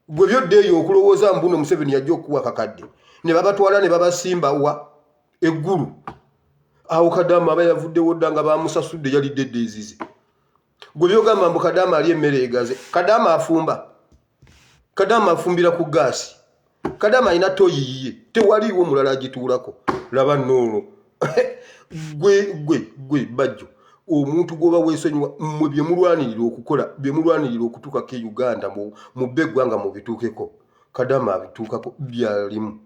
Speaker 1: gwe byodde eyo okulowooza mbuno Museveni yajja okuwa akakadde ne babatwala ne babasimba wa eggulu awo Kadaama aba yavuddewo dda nga bamusasudde yalidde ezize gwe byogamba mbu Kadaama ali emmere egaze Kadaama afumba Kadaama afumbira ku gaasi Kadaama alina toyiye tewaliiwo mulala agituulako laba noono gwe bajjo omuntu gwoba weesonyiwa mmwe bye mulwanirira okukola bye mulwanirira okutuukako e Uganda mu beggwanga mu bituukeko Kadaama abituukako byalimu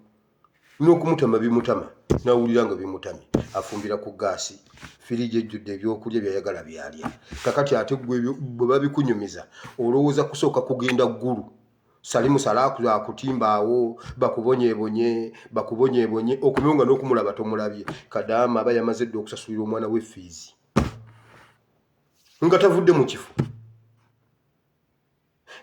Speaker 1: n'okumutama bimutama nawulira nga bimutamye afumbira ku gaasi firiji ejjudde ebyokulya byayagala byalya kakati ate bwe babikunyumiza olowooza kusooka kugenda ggulu Salimu Salaku akutimbaawo bakubonyeebonye okumyonga n'okumulaba tomulabye Kadaama aba yamaze dde okusasulira omwana we fiizi nga tavudde mu kifo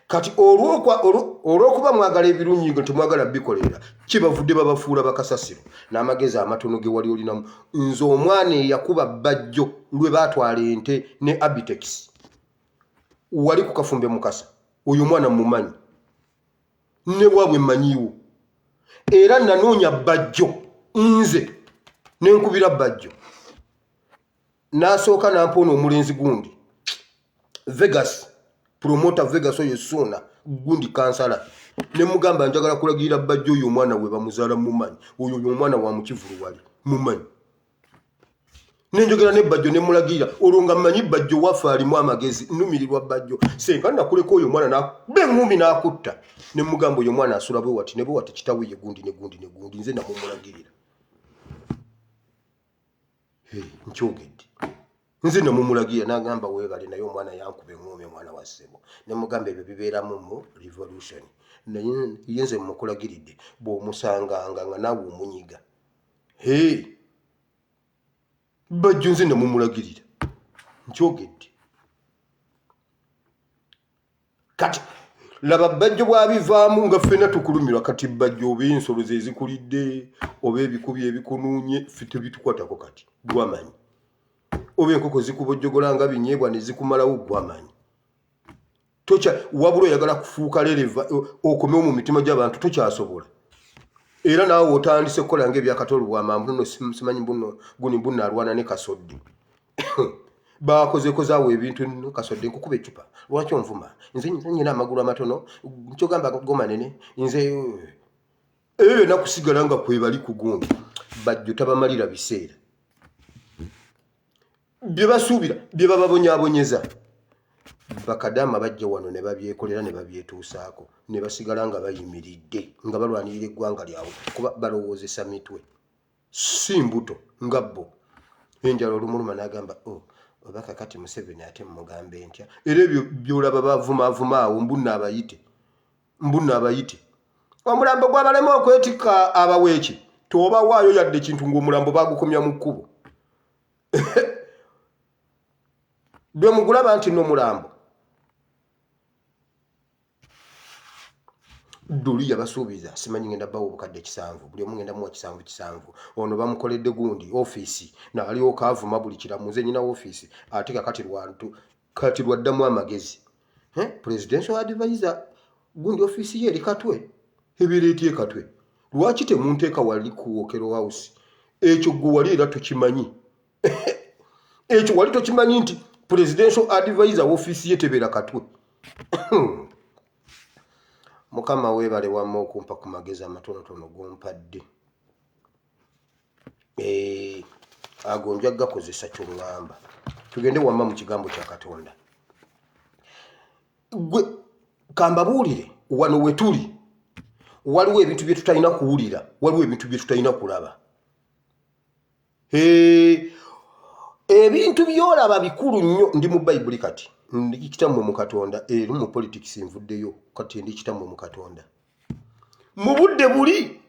Speaker 1: kati olw'okuba mwagala ebirungi nga temwagala bikolera kibavudde babafuula bakasasiro n'amagezi amatono ge wali olinamu nze omwana eyakuba bajjo lwe baatwala ente ne Abitex wali ku Kafumbe Mukasa oyo mwana mumanyi ne bwabwe mmanyiwo era nanoonya bajjo nze nenkubira bajjo n'asooka nampoona omulenzi gundi Vegas promoter Vegas oyo Suna gundi kansala ne mugamba njagala kulagirira bajjo oyo omwana we bamuzaala mumanyi oyo omwana wa mukivulu wali mumanyi nenjogera ne bajjo ne mulagirira olonga mmanyi bajjo wafa alimu amagezi numirirwa bajjo senga nakuleko oyo mwana na bengumi nakutta ne mugamba oyo mwana asula bwe wati ne bwe wati kitawe ye gundi nze na mumulagirira nkyogedde nze na mumulagirira n'agamba weebale naye omwana yankube ngumi omwana wa ssebo ne mugamba ebyo bibeeramu mu revolution naye yenze mukulagiridde bw'omusanganga nga naawe omunyiga bajjo nze na mumulagirira nkyogedde kati laba bajjo bwabivaamu nga ffenna tukulumirwa kati bajjo oba ensolo ze zikulidde oba ebikubi ebikunuunye ffe tebitukwatako kati gwamanyi oba enkoko zikubojjogola nga binyeebwa ne zikumalawo gwamanyi wabula oyagala kufuuka lereva okomewo mu mitima gy'abantu tokyasobola era naawe otandise kukola ng'ebyakatolo bwamambu nno simanyi guni mbuno alwana ne Kasodde bakozekozaawo ebintu nno Kasodde nkukuba ecupa lwaki onvuma nze nyina amagulu amatono nkyogamba gomanene nze ebyo byonna kusigala nga kwebali ku gundi bajjo tabamalira biseera bye basuubira bye bababonyaabonyeza bakadaama bajja wano ne babyekolera ne babyetuusaako ne basigala nga bayimiridde nga balwanirira eggwanga lyabwe kuba balowoozesa mitwe si mbuto nga bo enjala olumuluma n'agamba oba kakati Museveni ate mugambe ntya era ebyo byolaba bavumaavuma awo mbunna abayite omulambo gwabalema okwetikka abaweeki tobawaayo yadde kintu ng'omulambo bagukomya mu kkubo bwe mugulaba nti n'omulambo Duli yabasuubiza simanyi ngenda bawo obukadde 7 buli omu ngenda muwa 7 ono bamukoledde gundi ofiisi n'alyoka avuma buli kiramu nze nyina ofiisi ate kakati lwaddamu amagezi Presidential advisor gundi office ye likatwe ebireetiye katwe lwaki temunteeka wali ku Okero House ekyo gwe wali era tokimanyi ekyo wali tokimanyi nti presidential advisor office ye tebera katwe Mukama weebale wamma okumpa ku magezi amatonotono gompadde ago nja gakozesa kyongamba tugende wamma mu kigambo kya Katonda gwe kambabuulire wano wetuli waliwo ebintu bye tutalina kuwulira waliwo ebintu bye tutalina kulaba ebintu byolaba bikulu nnyo ndi mu Bayibuli kati ndi kitammwe mu Katonda era mu politics nvuddeyo kati ndi kitammwe mu Katonda mu budde buli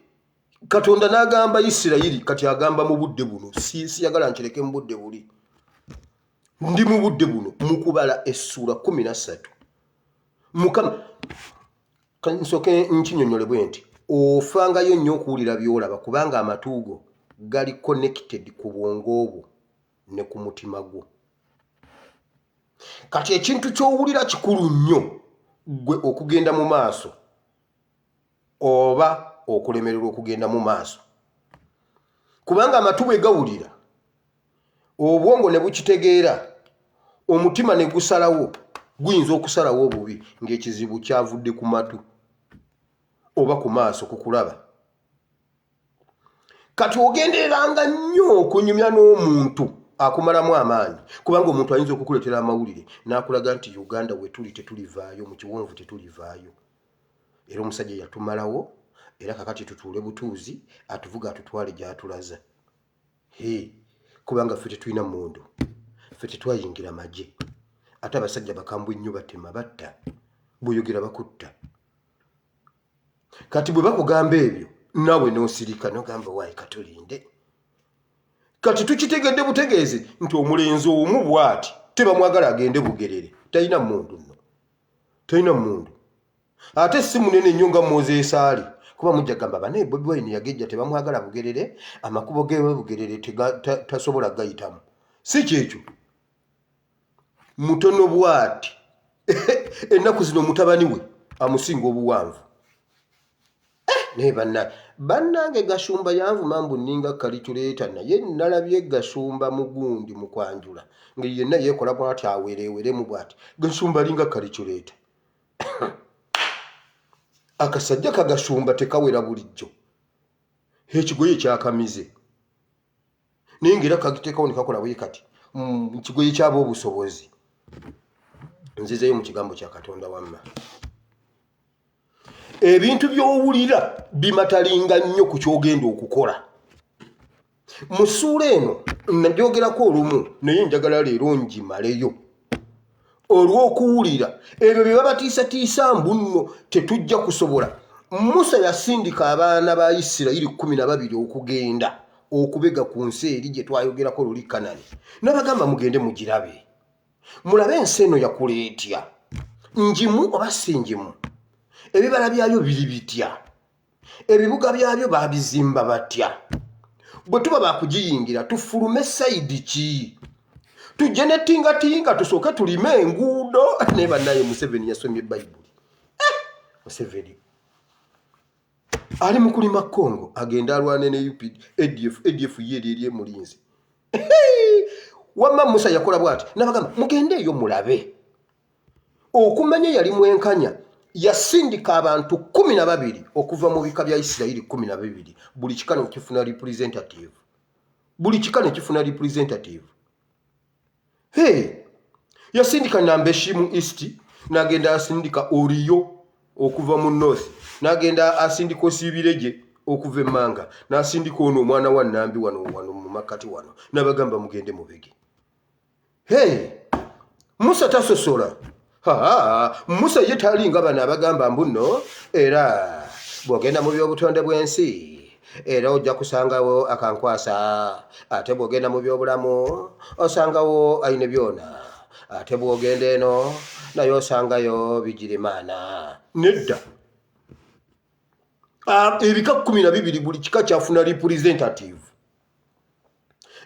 Speaker 1: Katonda n'agamba Isirayiri kati agamba mu budde buno siyagala nkireke mu budde buli ndi mu budde buno mu kubala essura 13 Mukama kansoke nkinyonyole bwenti ofangayo nnyo okuwulira byolaba kubanga amatuugo gali connected ku bwongo obwo ne ku mutima gwo kati ekintu ky'owulira kikulu nnyo gwe okugenda mu maaso oba okulemererwa okugenda mu maaso kubanga amatu bwe gawulira obwongo ne bukitegeera omutima ne gusalawo guyinza okusalawo obubi ng'ekizibu kyavudde ku matu oba ku maaso kukulaba kati ogendereranga nnyo okunyumya n'omuntu akumalamu amaanyi kubanga omuntu ayinza okukuleetera amawulire n'akulaga nti Uganda we tuli tetulivaayo mu kiwonvu tetulivaayo era omusajja yatumalawo era kakati tutuule butuuzi atuvuga atutwale gy'atulaza kubanga ffe tetulina mmundu ffe tetwayingira magye ate abasajja bakambwe nnyo batema batta bw'oyogera bakutta kati bwe bakugamba ebyo naawe n'osirika n'ogamba waayi katulinde kati tukitegedde butegeezi nti omulenzi omu bw'ati tebamwagala agende Bugerere talina mmundu nno talina mmundu ate si munene nnyo nga Moses ali kuba mujja gamba bane Bobi Wine yagejja tebamwagala Bugerere amakubo gewe Bugerere tasobola gayitamu si kyekyo mutono bw'ati ennaku zino mutabani we amusinga obuwanvu naye bannange Gashumba yanvuma mbu nninga kalikyuleeta naye nalabye Gashumba mugundi mu kwanjula nga yenna yeekola bw'ati awereeweremu bw'ati Gashumba alinga kalikyuleeta akasajja ka Gashumba tekawera bulijjo ekigoye kyakamize naye ng'era kagiteekawo ne kakola bwe kati kigoye kyaba obusobozi nzizeyo mu kigambo kya Katonda wamma ebintu by'owulira bimatalinga nnyo ku kyogenda okukola mu ssuula eno nagyogerako olumu naye njagala leero ngimaleyo olw'okuwulira ebyo bye babatiisatiisa mbu nno tetujja kusobola Musa yasindika abaana ba Isirayiri 12 okugenda okubega ku nsi eri gye twayogerako luli Kanani n'abagamba mugende mugirabe mulabe ensi eno yakuleetya njimu oba si njimu ebibala byayo biri bitya ebibuga byabyo babizimba batya bwe tuba bakugiyingira tufulume sayidi ki tujje ne tingatinga tusooke tulime enguudo ne bannaye Museveni yasomye Bayibuli Museveni ali mu kulima Congo agenda alwane ne ADF yeri mulinzi wamma Musa yakola bwati n'abagamba mugende eyo mulabe okumanya yali mwenkanya yasindika abantu 12 okuva mu bika bya Isirayiri 12 buli kikano kifuna representative yasindika Nambeshimu East n'agenda asindika Oriyo okuva mu North n'agenda asindika Sibireje okuva Manga n'asindika ono omwana wa Nambi wano mu makati wano n'abagamba mugende mubege Musa tasosola Musa ye talinga bana abagamba mbuno era bwogenda mu byobutonde bw'ensi era ojja kusangawo akankwasa ate bwogenda mu byobulamu osangawo ayine byona ate bwogenda eno naye osangayo Bigirimana nedda ebika 12 buli kika kyafuna representative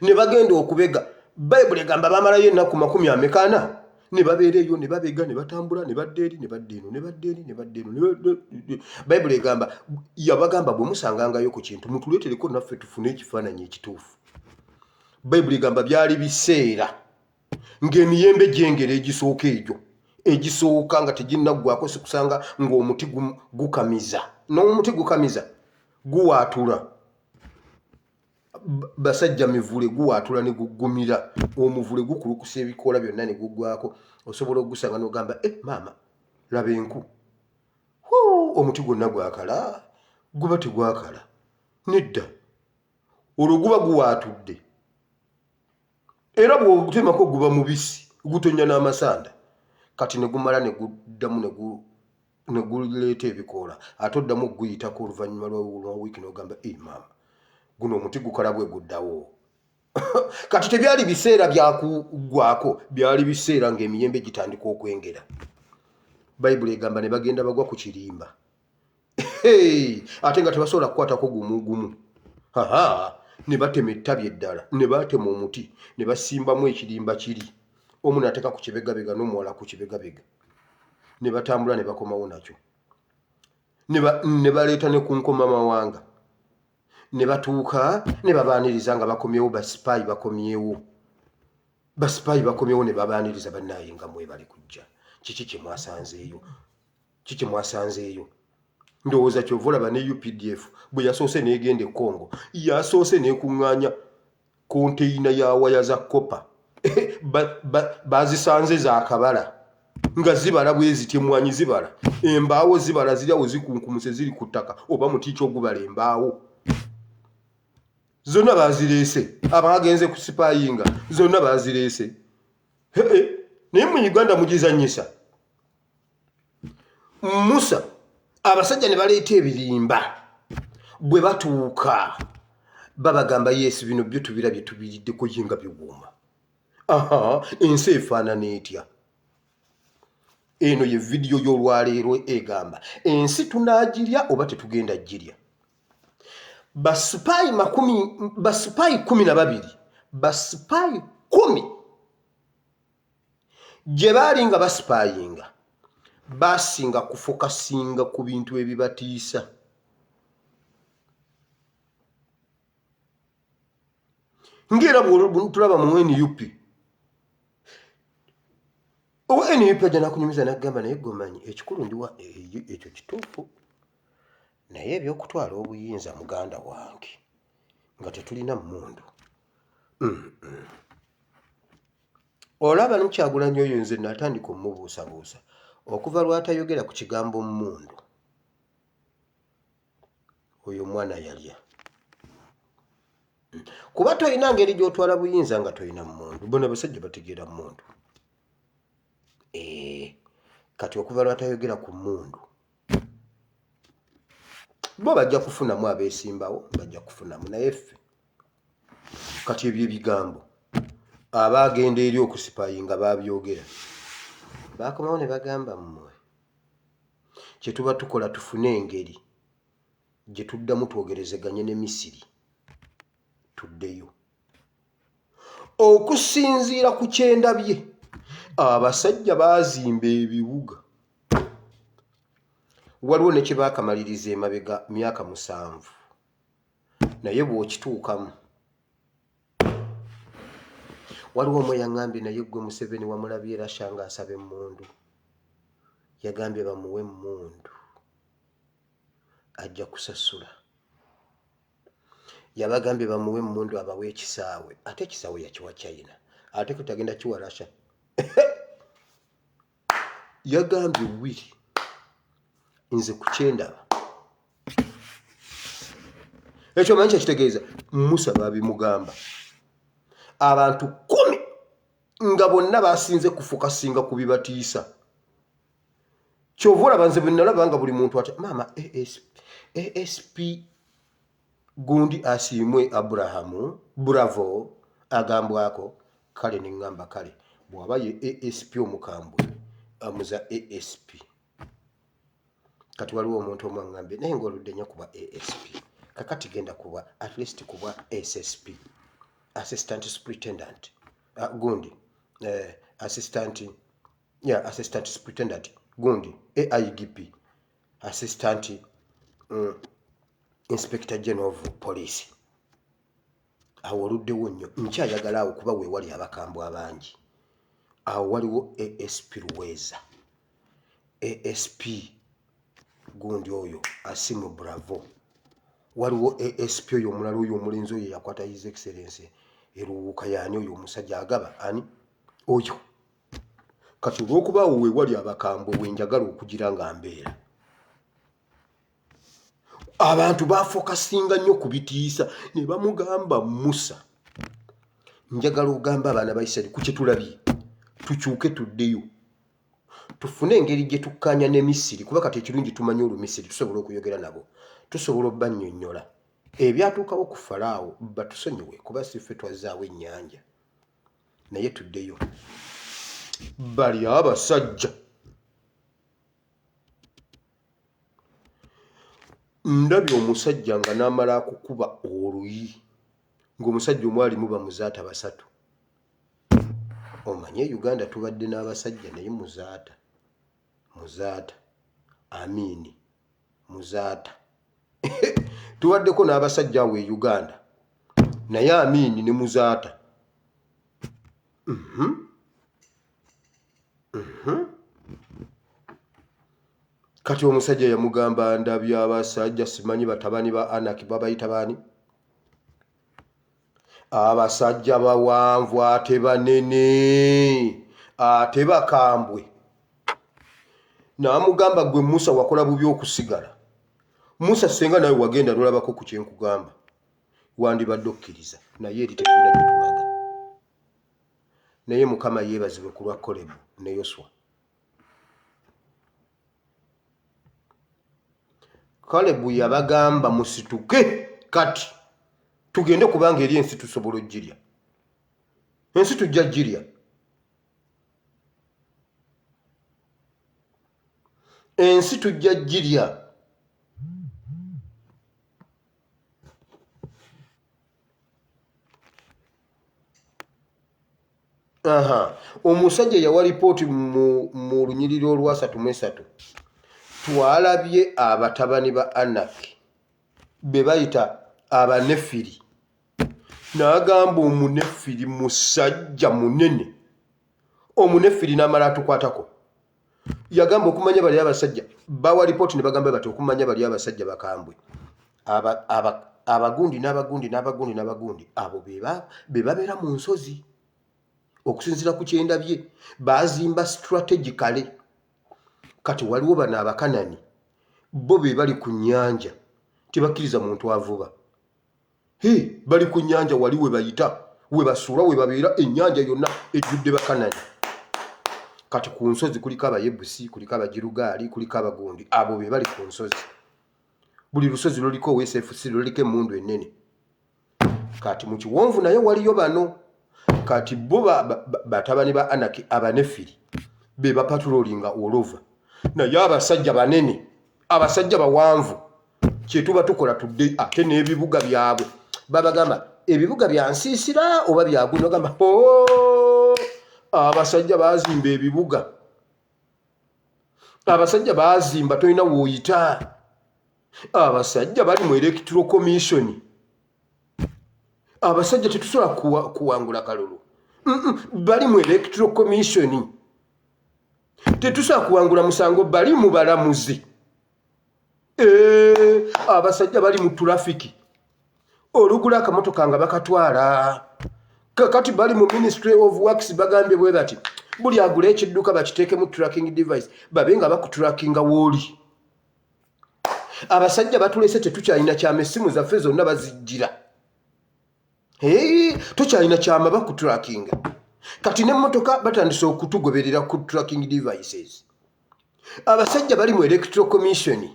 Speaker 1: ne bagenda okubega Bible egamba bamalayo ennaku 40 ne babeera eyo ne babega ne batambula ne badda eri ne badda eno ne badda eri ne badda eno. Bayibuli egamba yabagamba bwe musangangayo ku kintu mutuleetereko naffe tufune ekifaananyi ekituufu. Bayibuli egamba byali biseera ng'emiyembe gyengera egisooka egyo egisooka nga teginnaggwako sikusanga ng'omuti gukamiza n'omuti gukamiza guwaatula basajja mivule guwaatula ne guggumira omuvule gukulukusa ebikoola byonna ne guggwako osobola okugusanga n'ogamba maama laba enku omuti gwonna gwakala guba tegwakala nedda olwo guba guwaatudde era bw'ogutemako guba mubisi gutonya n'amasanda kati ne gumala ne guddamu ne guleeta ebikoola ate oddamu okuguyitako oluvannyuma lwa wiiki n'ogamba maama guno omuti gukala bwe guddawo. Kati tebyali biseera byakuggwako byali biseera ng'emiyembe gitandika okwengera. Bayibuli egamba ne bagenda bagwa ku kirimba ate nga tebasobola kukwatako gumu ne batema ettabi eddala ne batema omuti ne basimbamu ekirimba kiri omu n'ateeka ku kibegabega n'omuwala ku kibegabega ne batambula ne bakomawo nakyo ne baleeta ne ku nkomamawanga ne batuuka ne babaaniriza nga bakomyewo basipaayi bakomyewo ne babaaniriza bannaye nga mwebali kujja kiki kye mwasanzeeyo ndowooza kyova olaba ne UPDF bwe yasoose n'egenda e Congo yasoose n'ekuŋŋaanya konteyina ya waya za kopa bazisanze za kabala nga zibala bwe ziti emwanyi zibala embaawo zibala ziryawo zikunkumuse ziri ku ttaka oba mutiiki ogubala embaawo zonna bazireese abagenze ku sipaayinga zonna bazireese naye mu Uganda mugizanyisa Musa abasajja ne baleeta ebirimba bwe batuuka babagamba yesu bino byo tubirabye tubiriddeko yenga biwuuma ensi efaanana etya. Eno ye vidiyo y'olwaleero egamba ensi tunaagirya oba tetugenda girya. Basipaayi 12 basipaayi 10 gye baali nga basipaayinga basinga kufokasinga ku bintu ebibatiisa. Ngera tulaba mu NUP NUP ajja nakunyumiza n'agamba naye gomanyi ekikulu ndiwa ekyo kituufu naye ebyokutwala obuyinza muganda wange nga tetulina mmundu olaba Kyagulanyi oyo nze natandika omubuusabuusa okuva lwatayogera ku kigambo mmundu oyo mwana yalya kuba toyina ngeri gy'otwala buyinza nga toyina mmundu. Bona basajja bategeera mmundu kati okuva lwatayogera ku mmundu bo bajja kufunamu abeesimbawo bajja kufunamu naye ffe kati ebyo ebigambo abaagenda eri okusipayinga babyogera baakomawo ne bagamba mmwe kye tuba tukola tufune engeri gye tuddamu twogerezeganye ne Misiri tuddeyo. Okusinziira ku kyendabye abasajja baazimba ebibuga waliwo ne kye baakamaliriza emabega myaka 7 naye bw'okituukamu waliwo omwe yaŋŋambye naye gwe Museveni wamulabye Rasha ng'asaba emmundu yagambye bamuwe emmundu ajja kusasula. Yabagambye bamuwe emmundu abawe ekisaawe ate ekisaawe yakiwa China ate kutagenda kiwa Rasha yagambye Willy nze ku kyendaba ekyo manyi kyekitegeeza Musa babimugamba abantu 10 nga bonna basinze kufokasinga ku bibatiisa. Kyova olaba nze bwe nalaba nga buli muntu ati maama ASP gundi asiimwe Abrahamu bravo agambwako kale neŋŋamba kale bw'aba ye ASP omukambwe amuza ASP. Kati waliwo omuntu omu aŋŋambye naye ng'oludde nnyo kuba ASP kakati genda kuba at least kuba SSP assistant superintendent gundi assistant yeah, assistant superintendent gundi AIGP assistant inspector general of police awo oluddewo nnyo nkyayagala awo kuba weewali abakambwe abangi awo waliwo ASP Luweza ASP gundi oyo Asimu Bravo waliwo ASP oyo omulala oyo omulenzi oyo yakwata his excellence eruwuka yaani oyo omusajja agaba ani oyo kati olw'okuba awo weewali abakambwe wenjagala okugira nga mbeera abantu bafokasinga nnyo ku bitiisa ne bamugamba Musa njagala ogamba abaana ba Isirayiri ku kye tulabye tukyuke tuddeyo tufune engeri gye tukkaanya ne Misiri kuba kati ekirungi tumanyi Olumisiri tusobola okuyogera nabo tusobola obbannyonnyola ebyatuukawo ku Falaawo batusonyiwe kuba siffe twazzaawo ennyanja naye tuddeyo bali abasajja ndabye omusajja nga n'amala akukuba oluyi ng'omusajja omwalimu bamuzaata basatu omanye Uganda tubadde n'abasajja naye muzaata Amini muzaata tubaddeko n'abasajja awo e Uganda naye Amini ne muzaata kati omusajja yamugamba ndabye abasajja simanyi batabani ba Anaki babayita baani abasajja bawanvu ate banene ate bakambwe n'amugamba gwe Musa wakola bubi okusigala Musa senga nawe wagenda nolabako ku kyenkugamba wandibadde okkiriza naye eri tetulina gyetulaga naye Mukama yeebazibwe ku lwa Kolebu ne Yoswa Kalebu yabagamba musituke kati tugende kubanga eri ensi tusobola ogirya ensi tujja girya ensi tujja girya omusajja yawa lipooti mu lunyiriri olwa 33 twalabye abatabani ba Anaki be bayita abanefiri n'agamba omunefiri musajja munene omunefiri n'amala atukwatako yagamba okumanya bali abasajja bawa lipooti ne bagamba bati okumanya bali abasajja bakambwe abagundi n'abagundi abo be babeera mu nsozi okusinziira ku kyendabye bazimba strategically kati waliwo bano Abakanani bo be bali ku nnyanja tebakkiriza muntu avuba bali ku nnyanja wali we bayita we basuula we babeera ennyanja yonna ejjudde Bakanani kati ku nsozi kuliko Abayebusi kuliko Abagirugaali kuliko Abagundi abo be bali ku nsozi buli lusozi luliko OSFC luliko emmundu ennene kati mu kiwonvu naye waliyo bano kati bo batabani ba Anaki abanefiri be bapatulolinga olova naye abasajja banene abasajja bawanvu kyetuba tukola tudde ate n'ebibuga byabwe babagamba ebibuga bya nsiisira oba byaguno gamba abasajja bazimba ebibuga abasajja bazimba tolina wooyita abasajja bali mu electoral commission abasajja tetusobola kuwangula kalulu bali mu electoral commission tetusobola kuwangula musango bali mu balamuzi abasajja bali mu traffic olugula akamotoka nga bakatwala kakati bali mu Ministry of Works bagambye bwe bati buli agula ekidduka bakiteeke mu tracking device babe nga bakutrackinga wooli abasajja batulese tetukyalina kyama essimu zaffe zonna bazijjira tokyalina kyama bakutrackinga kati n'emmotoka batandise okutugoberera ku tracking devices abasajja bali mu electoral commission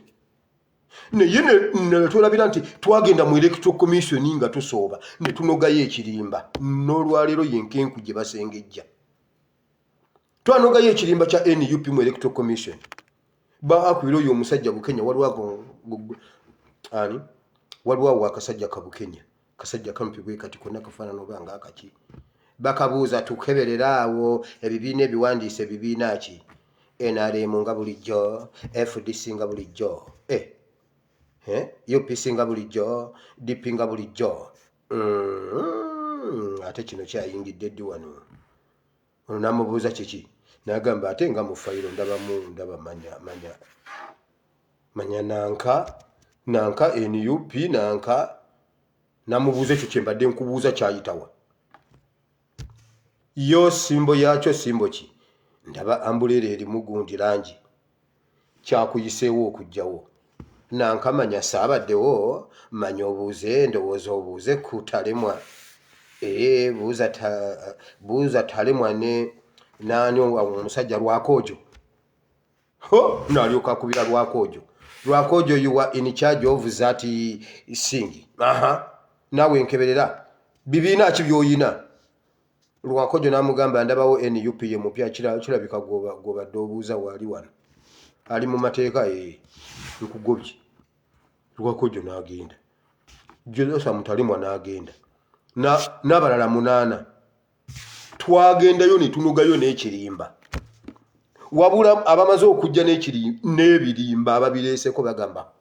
Speaker 1: naye ne tulabira nti twagenda mu electoral commission nga tusooba ne tunogayo ekirimba n'olwaleero yenkenku gye basengejja twanogayo ekirimba kya NUP mu electoral commission baakubira oyo omusajja Bukenya waliwo akasajja ka Bukenya kasajja kampi bwe kati konna kafaanana oba nga akaki bakabuuza tukeberera awo ebibiina ebiwandiise ebibiina ki NRM nga bulijjo FDC nga bulijjo UPC nga bulijjo DP nga bulijjo ate kino kyayingidde ddi wano ono namubuuza kiki nagamba ate nga mu fayiro ndaba manya nanka NUP nanka namubuuza ekyo kyembadde nkubuuza kyayitawa yo simbo yakyo simbo ki ndaba ambulera erimu gundi langi kyakuyiseewo okujjawo nankamanya saabaddewo manya obuuze ndowooza obuuze ku talemwa buuza talemwa ne naani omusajja Lwakoojo nalyoka akubira Lwakoojo you were in charge of that thing naawe nkeberera bibiina ki byoyina Lwakoojo namugamba ndabawo NUP ye mupya kirabika gobadde obuuza wali wano ali mu mateeka nkugobye Lwakoojo n'agenda Josa Mutalimwa n'agenda n'abalala 8 twagendayo ne tunogayo n'ekirimba wabula abamaze okujja n'ebirimba ababireeseko bagamba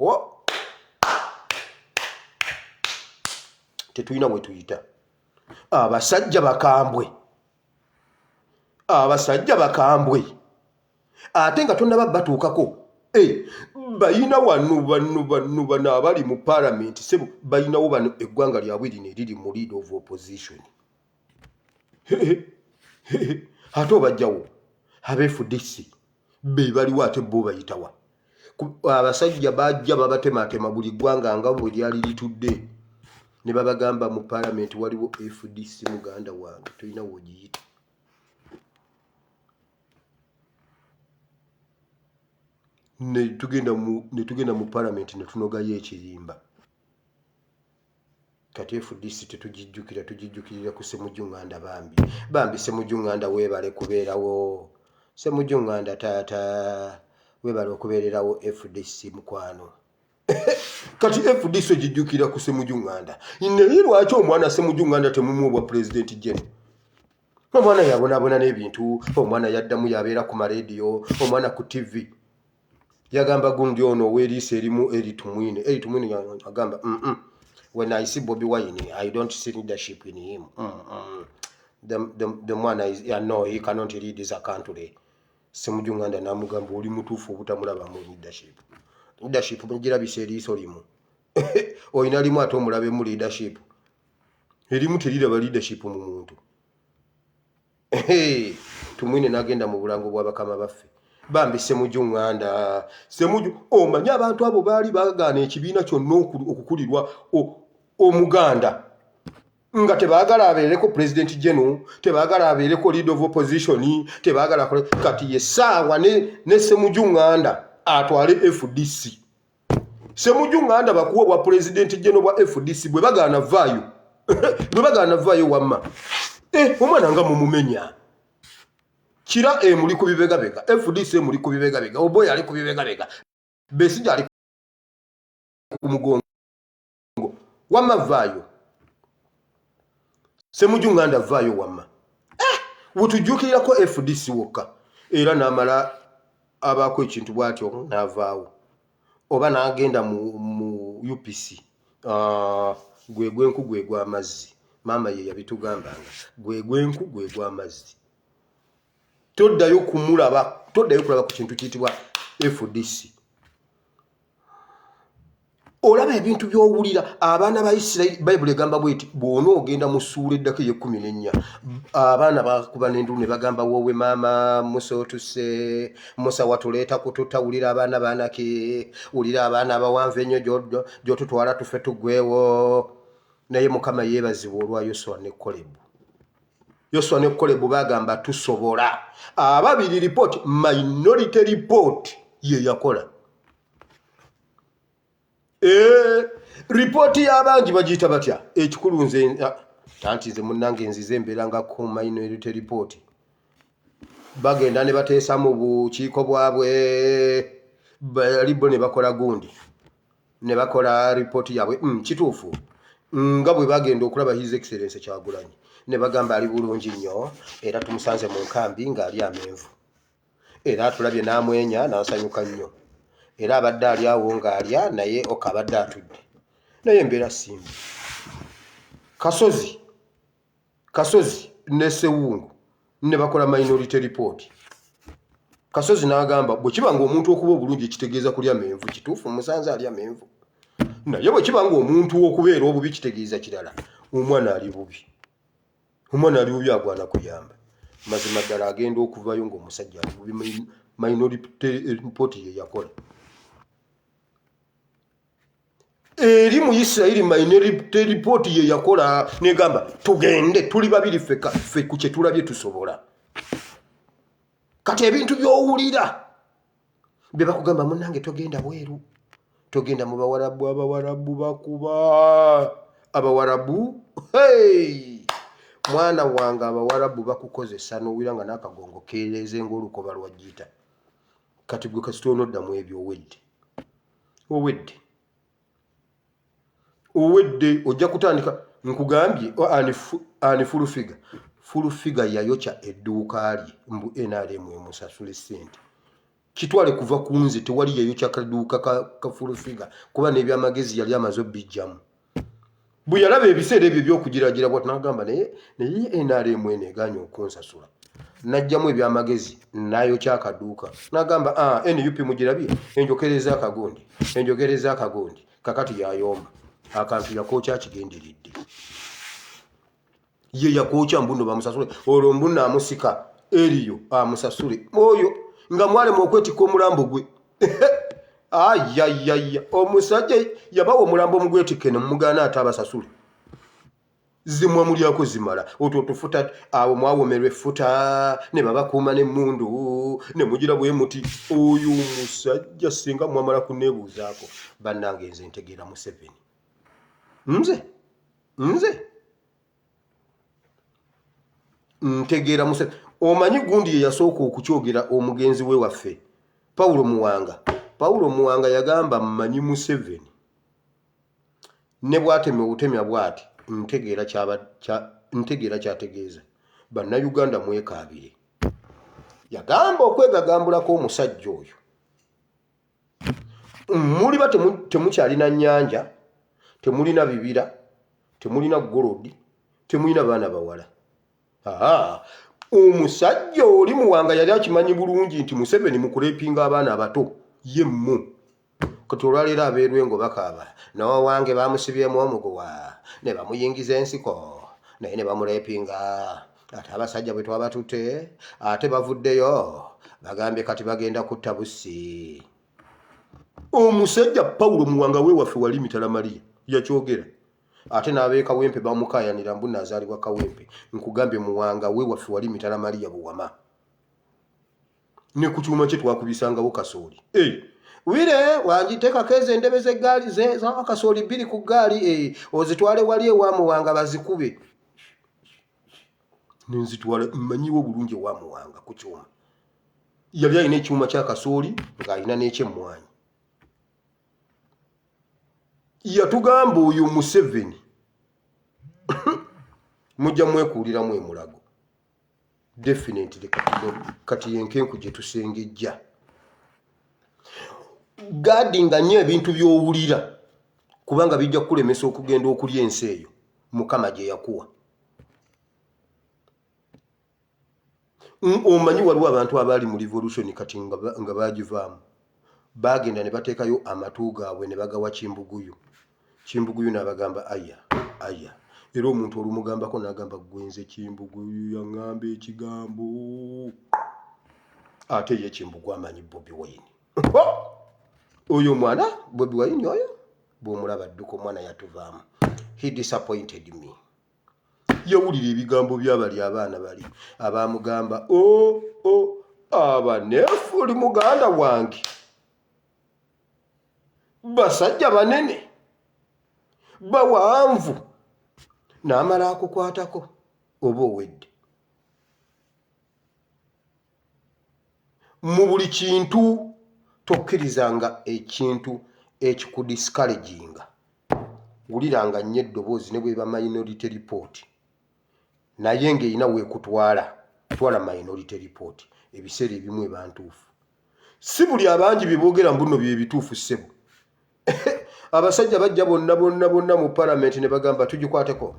Speaker 1: tetulina bwe tuyita abasajja bakambwe ate nga tonnaba batuukako bayina wano bano abali mu parliament sebo bayinawo bano eggwanga lyabwe lino eriri mu lead of opposition ate obajjawo FDC be baliwo ate bo bayitawa abasajja bajja babatematema buli ggwanga nga bwe lyali litudde ne babagamba mu parliament waliwo FDC muganda wange tulina wogiyita ne tugenda mu parliament ne tunogayo ekirimba kati FDC tugijjukirira ku Ssemujju bambi Ssemujju weebale kubeerawo Ssemujju taata weebale okubeererawo FDC mukwano kati FDC ogijjukira ku Ssemujju naye lwaki omwana Ssemujju temumuwa obwa president Jeno omwana yabonaabona n'ebintu omwana yaddamu yabeera ku marediyo omwana ku TV yagamba gundi ono ow'eriiso erimu Eritumwine agamba when I see Bobi Wine I don't see leadership in him the mwana is no he cannot lead this country Ssemujju namugamba oli mutuufu obutamulaba mu leadership mugirabisa eriiso limu oyina limu ate omulabe mu leadership erimu teriraba leadership mu muntu Tumwine n'agenda mu bulango bw'abakama baffe bambi Ssemujju omanyi abantu abo baali bagaana ekibiina kyonna okukulirwa omuganda nga tebaagala abeereko president Jeno tebaagala abeereko lead of opposition tebaagala kati yessaawa ne Ssemujju atwale FDC Ssemujju bakuwa obwa president Jeno bwa FDC bwe bagaana vaayo wamma omwana nga mumumenya kira muli ku bibegabega FDC muli ku bibegabega oboya ali ku bibegabega Besigye ali ku mugongo wamma vaayo Ssemujju vaayo wamma wetujjukirako FDC wokka era n'amala abaako ekintu bw'atyo n'avaawo oba n'agenda mu UPC gwenku gw'amazzi maama ye yabitugambanga gwenku gw'amazzi toddayo kulaba ku kintu kiyitibwa FDC olaba ebintu by'owulira abaana ba Isirayiri Bayibuli egamba bweti bw'onoogenda mu ssuula eddako ey'e14 abaana bakuba n'endulu ne bagamba woowe maama Musa otuse Musa watuleeta kututawulira abaana baanake wulira abaana abawanvu ennyo gy'otutwala tufe tuggwewo naye Mukama yeebazibwa olwa Yoswa ne Kolebu bagamba tusobola ababiri report minority report ye yakola report y'abangi bagiyita batya ekikulu nze tanti nze munnange nzize embeeranga ku minority report bagenda ne bateesa mu bukiiko bwabwe balibo ne bakola gundi ne bakola report yaabwe kituufu nga bwe bagenda okulaba His Excellency Kyagulanyi ne bagamba ali bulungi nnyo era tumusanze mu nkambi ng'ali amenvu era atulabye n'amwenya n'asanyuka nnyo era abadde ali awo ng'alya naye okabadde atudde naye embeera simbi. Kasozi ne Sewungu ne bakola minority report. Kasozi n'agamba bwe kiba ng'omuntu okuba obulungi kitegeeza kulya menvu kituufu musanze alya menvu naye bwe kiba ng'omuntu okubeera obubi kitegeeza kirala omwana ali bubi agwana kuyamba mazima ddala agenda okuvayo ng'omusajja ali bubi minority report ye yakola eri mu Isirayiri minority report ye yakola negamba tugende tuli babiri ffe ku kye tulabye tusobola kati ebintu by'owulira bye bakugamba munnange togenda bweru togenda mu Bawarabu bakuba Abawarabu mwana wange Abawarabu bakukozesa n'owira nga n'akagongo keereze ng'olukoba lwajjita kati gwe kasita onoddamu ebyo owedde ojja kutandika nkugambye ani fulufiga yayokya edduuka lye mbu NRM emusasule ssente kitwale kuva ku nze tewali yayokya kaduuka ka fulufiga kuba n'ebyamagezi yali amaze obijjamu bwe yalaba ebiseera ebyo by'okugiragira bwati n'agamba naye NRM eneeganya okunsasula n'ajjamu ebyamagezi n'ayokya akaduuka n'agamba NUP mugirabye enjogereza akagondi kakati yayomba akantu yakookya kigenderedde ye yakookya mbuno bamusasule olwo mbuno amusika eriyo amusasule oyo nga mwalema okwetika omulambo gwe ayayaya omusajja yabawa omulambo omugwetike ne mumugaana ate abasasule zimwa mulyako zimala otwo tufuta awo mwawomerwa effuta ne babakuuma n'emmundu ne mugira bwe muti oyo omusajja singa mwamala kuneebuuzaako bannange nze ntegeera Museveni nze ntegeera Museveni omanyi gundi ye yasooka okukyogera omugenzi we waffe Paulo Muwanga yagamba mmanyi Museveni ne bw'atema obutemya bw'ati ntegeera kyategeeza bannayuganda mwekaabire yagamba okwegagambulako omusajja oyo muliba temukyalina nnyanja temulina bibira temulina golodi temulina baana bawala omusajja oli Muwanga yali akimanyi bulungi nti Museveni mukulepinga abaana abato yemmu kati olwaleero abeerwengo bakaaba nawa wange bamusibyemu omuguwa ne bamuyingiza ensiko naye ne bamulepinga ate abasajja bwe twabatutte ate bavuddeyo bagambye kati bagenda kutta bussi omusajja Paulo Muwanga we waffe wali Mitala Maria yakyogera ate n'ab'e Kawempe bamukayanira mbu nazaalibwa Kawempe nkugambye Muwanga we waffe wali Mitala Maria Buwama ne ku kyuma kye twakubisangawo kasooli wire wagiteekako ezo endebe z'eggaali za kasooli 2 ku ggaali ozitwale wali ewa Muwanga bazikube nenzitwala mmanyiwo bulungi ewa Muwanga ku kyuma yali alina ekyuma kya kasooli ng'alina n'ekyemmwanyi yatugamba oyo Museveni mujja mwekuuliramu emulago definitely kati yenkenku gye tusengejja gadinga nnyo ebintu by'owulira kubanga bijja kukulemesa okugenda okulya ensi eyo Mukama gye yakuwa omanyi waliwo abantu abaali mu revolution kati nga bagivaamu bagenda ne bateekayo amatu gaabwe ne bagawa Kimbuguyu n'abagamba aya era omuntu olumugambako n'agamba gwenze Kimbuguyu yaŋŋamba ekigambo ate ye Kimbugu amanyi Bobi Wine oyo mwana Bobi Wine oyo bw'omulaba dduka omwana yatuvaamu he disappointed me yawulira ebigambo by'abali abaana bali abamugamba abaneefu oli muganda wange basajja banene bawanvu n'amala akukwatako oba owedde mu buli kintu tokkirizanga ekintu ekikudiscouraginga wuliranga nnyo eddoboozi ne bweba minority report naye ng'erina weekutwala twala minority report ebiseera ebimu eba ntuufu si buli abangi beboogera mbuno bye bituufu ssebo abasajja bajja bonna mu palamenti ne bagamba tugikwateko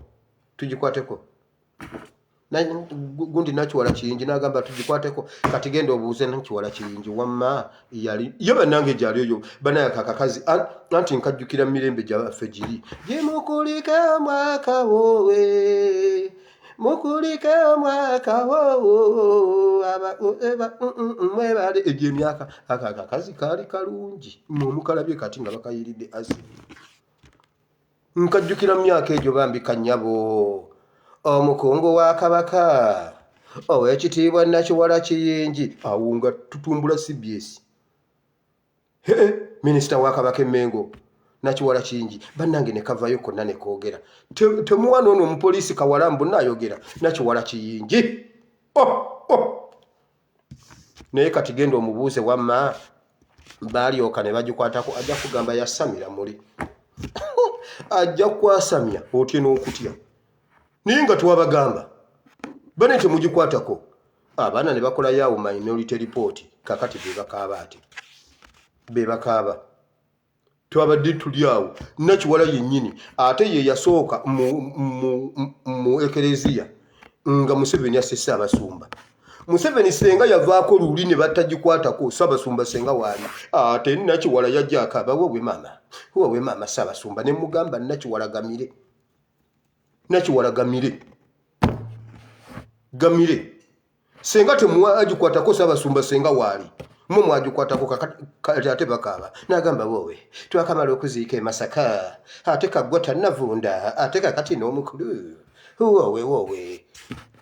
Speaker 1: gundi Nakiwala Kiyingi n'agamba tugikwateko kati genda obuuze Nakiwala Kiyingi wamma yali ye bannange gyali eyo banayaka akakazi anti nkajjukira mirembe gyaffe giri ye mukulika mwaka wowe mukulika mwaka wowe mwebale egyo emyaka akakazi kaali kalungi omukalabye kati nga bakayiridde asidi nkajjukira myaka egyo bambi Kanyabo omukungu wa Kabaka ow'ekitiibwa Nakiwala Kiyingi awunga tutumbula CBS minisita wa Kabaka Emmengo Nakiwala Kiyingi bannange ne kavayo konna ne koogera temuwa noono omupoliisi Kawalambu naayogera Nakiwala Kiyingi naye kati genda omubuuze wamma baalyoka ne bagikwatako ajja kugamba yasamira muli ajja kwasamya otye n'okutya naye nga twabagamba bane temugikwatako abaana ne bakola yaawo minority report kakati bebakaaba ate bebakaaba twabadde tuli awo Nakiwala yennyini ate ye yasooka mu ekereziya nga Museveni asese abasumba Museveni senga yavaako luli ne batagikwatako Ssaabasumba senga waali ate Nakiwala yajja akaaba wowe maama Ssaabasumba ne mugamba Nakiwala gamire senga temuwa agikwatako Ssaabasumba senga waali mwe mwagikwatako ate bakaaba n'agamba wowe twakamala okuziika e Masaka ate kaggwa tannavunda ate kakati n'omukulu wowe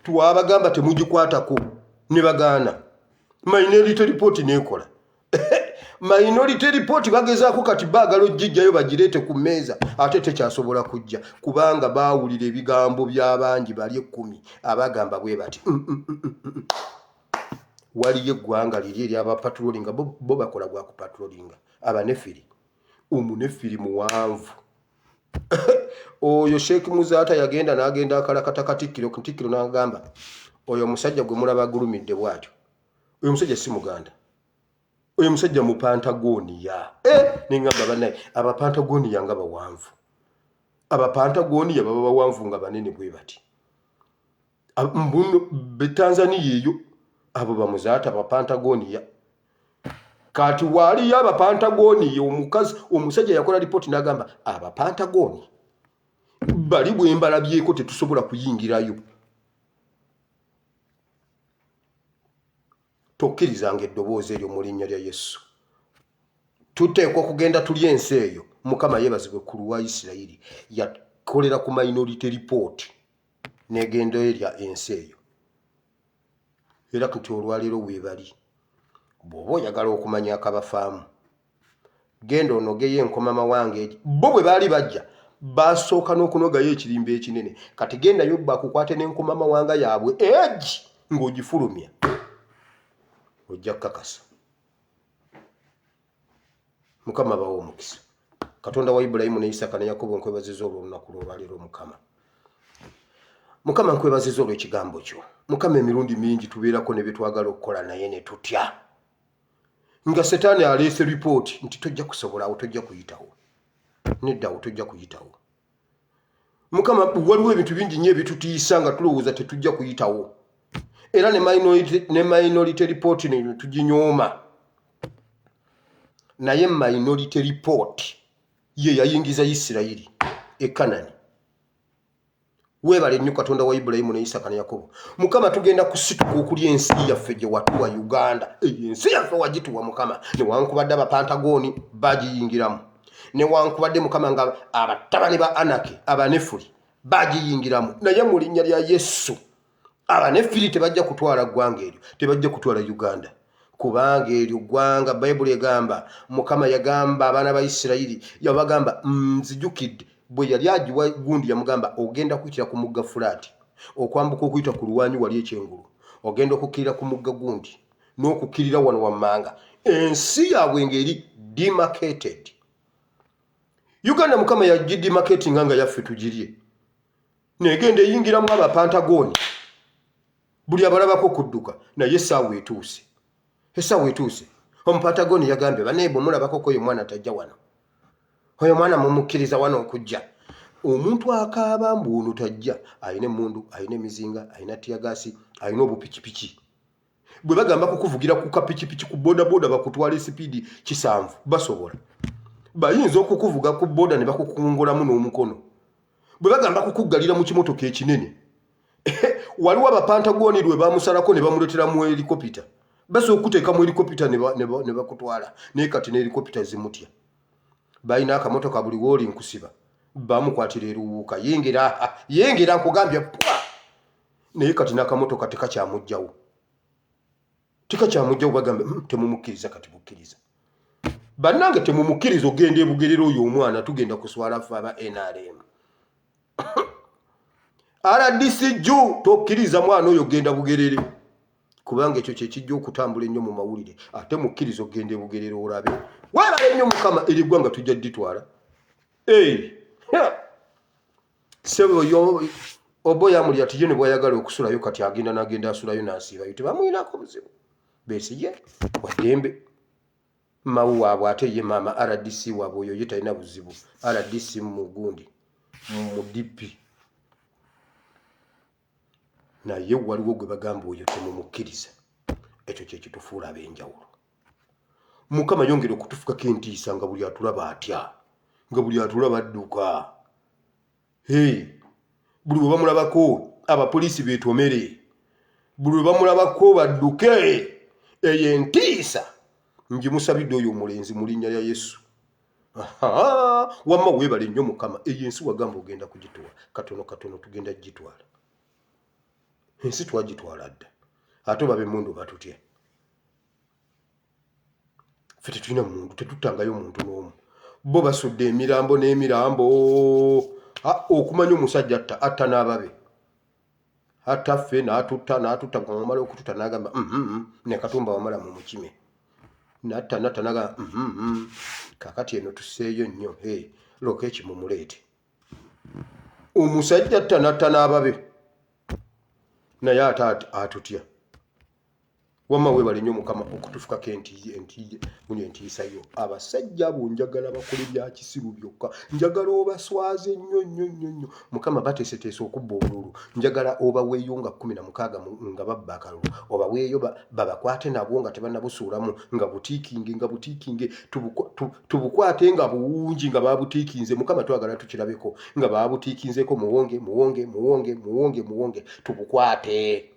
Speaker 1: twabagamba temugikwatako ne bagaana minority report neekola minority report bagezaako kati baagala ogijjayo bagireete ku mmeeza ate tekyasobola kujja kubanga baawulira ebigambo by'abangi bali 10 abagamba bwe bati waliyo eggwanga liri ery'abapatrolinga bo bakola gwa kupatrolinga abanefiri omunefiri muwanvu oyo Sheikh Muzaata yagenda n'agenda akalakata Katikkiro n'agamba oyo omusajja gwe mulaba gulumidde bwatyo oyo omusajja si Muganda oyo omusajja mu Pantagoniya nengamba bannaye abapantagoniya nga bawanvu abapantagoniya baba bawanvu nga banene bwe bati mbuno betanzania eyo abo bamuzaata abapantagoniya kati waliyo abapantagoniya omukazi omusajja yakola ripoti n'agamba abapantagoni bali bwembalabyeko tetusobola kuyingirayo tokkirizanga eddoboozi eryo mu linnya lya Yesu tuteekwa okugenda tuli ensi eyo Mukama yeebazibwe ku lwa Isirayiri yakolera ku minority report n'egendo erya ensi eyo era kuti olwaleero weebali bw'oba oyagala okumanya akabafaamu genda onogeyo enkomama wange eri bo bwe baali bajja basooka n'okunogayo ekirimba ekinene kati gendayo bakukwate n'enkomama wanga yaabwe egi ng'ogifulumya ojja kukakasa Mukama bawo omukisa Katonda wa Ibulayimu ne Isaka ne Yakobo nkwebaziza olw'olunaku lw'olwaleero Mukama nkwebaziza olw'ekigambo kyo Mukama emirundi mingi tubeerako ne bye twagala okukola naye ne tutya nga Setaani aleese report nti tojja kusobola awo tojja kuyitawo nedda awo tojja kuyitawo Mukama waliwo ebintu bingi nnyo ebitutiisa nga tulowooza tetujja kuyitawo era ne minority report ne tuginyooma naye minority report ye yayingiza Isirayiri e Kanani weebale nnyo Katonda wa Ibulayimu ne Isaka ne Yakobo Mukama tugenda kusituka okulya ensi yaffe gye watuwa Uganda ensi yaffe wagituwa Mukama newankubadde abapantagoni bagiyingiramu newankubadde Mukama nga abatabani ba Anaki abanefuli bagiyingiramu naye mu linnya lya Yesu abanefiri tebajja kutwala ggwanga eryo tebajja kutwala Uganda kubanga eryo ggwanga Bayibuli egamba Mukama yagamba abaana ba Isirayiri yabagamba nzijukidde bwe yali agiwa gundi yamugamba ogenda kuyitira ku mugga Fulaati okwambuka okuyita ku luwanyi wali ekyengulu ogenda okukkirira ku mugga gundi n'okukkirira wano wammanga ensi yaabwe ngeri demarcated Uganda mukama ya GD marketing nga yaffe tugirye negende yingiramu abapantagoni buli abalabako kudduka naye essaawa etuuse omupantagoni yagambye baneebo mulabako ko oyo mwana tajja wano oyo mwana mumukkiriza wano okujja omuntu akaaba mbu ono tajja ayina emmundu ayina emizinga ayina tiyagasi ayina obupikipiki bwe bagamba kukuvugira ku kapikipiki ku bodaboda bakutwala sipiidi 7 basobola bayinza okukuvuga ku boda ne bakukungulamu n'omukono bwe bagamba kukuggalira mu kimotoka ekinene waliwo abapantagoni lwe bamusalako ne bamuletera mu helikopita basi okuteeka mu helikopita ne bakutwala naye kati ne helikopita zimutya balina akamotoka buli wooli nkusiba bamukwatira eruwuuka yingira nkugambye pwa naye kati n'akamotoka tekakyamugjawo bagambe temumukkiriza kati bukkiriza bannange temumukkiriza ogenda ebugerera oyo omwana tugenda kuswala ffe aba NRM RDC ju tokkiriza mwana oyo genda bugerere kubanga ekyo kyekijja okutambula ennyo mu mawulire ate mukkiriza ogenda ebugerere olabe weebale ennyo mukama eriggwanga tujja dditwala sebo yo obo yamulya tiyo ne bwayagala okusulayo kati agenda asulayo n'asiibayo tebamuyinako buzibu besigye waddembe mawu waabwe ate ye maama RDC waabwe oyo ye talina buzibu RDC mugundi mu DP naye waliwo gwe bagamba oyo temumukkiriza ekyo kyekitufuula ab'enjawulo mukama yongera okutufukako entiisa nga buli atulaba atya nga buli atulaba adduka buli bwe bamulabako abapoliisi beetomere buli bwe bamulabako badduke eyo entiisa ngimusabidde oyo omulenzi mu linnya lya Yesu wamma weebale nnyo mukama eyo ensi wagamba ogenda kugitwala katono tugenda gitwala ensi twagitwala dda ate babe mundu batutya ffe tetulina mundu tetuttangayo muntu n'omu bo basudde emirambo n'emirambo okumanya omusajja atta n'ababe atta ffe n'atutta bwamala okututta n'agamba ne Katumba wamala mu mukime natta n'agamba kakati eno tusseeyo nnyo loka ekimumuleete omusajja natta n'ababe naye ate atutya wamma weebale nnyo mukama okutufukako entiisa yo abasajja abo njagala bakole bya kisiru byokka njagala obaswaze nnyo mukama bateeseteese okubba obululu njagala obaweeyo nga 16 nga babba akalulu obaweeyo babakwate nabwo nga tebannabusuulamu nga butiikinge tubukwate nga buwungi nga babutiikinze mukama twagala tukirabeko nga babutiikinzeko muwonge tubukwate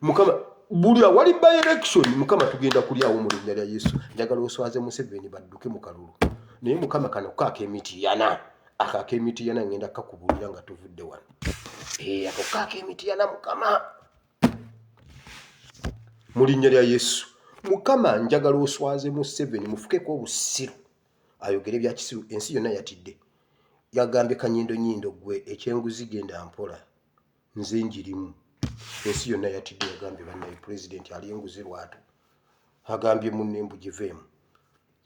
Speaker 1: mukama buli awali by election mukama tugenda kulyawo mu linnya lya Yesu njagala oswaze Museveni badduke mu kalulu naye mukama kano kaak'emiti yana ngenda kakubulira nga tuvudde wano ako kaak'emiti yana mukama mu linnya lya Yesu mukama njagala oswaze Museveni mufukeko obusiru ayogere bya kisiru ensi yonna yatidde yagambye Kanyindo gwe ekyenguzi genda mpola nze njirimu ensi yonna yatidde yagambye bannaye pulezidenti ali enguzi lwatu agambye munnembu giveemu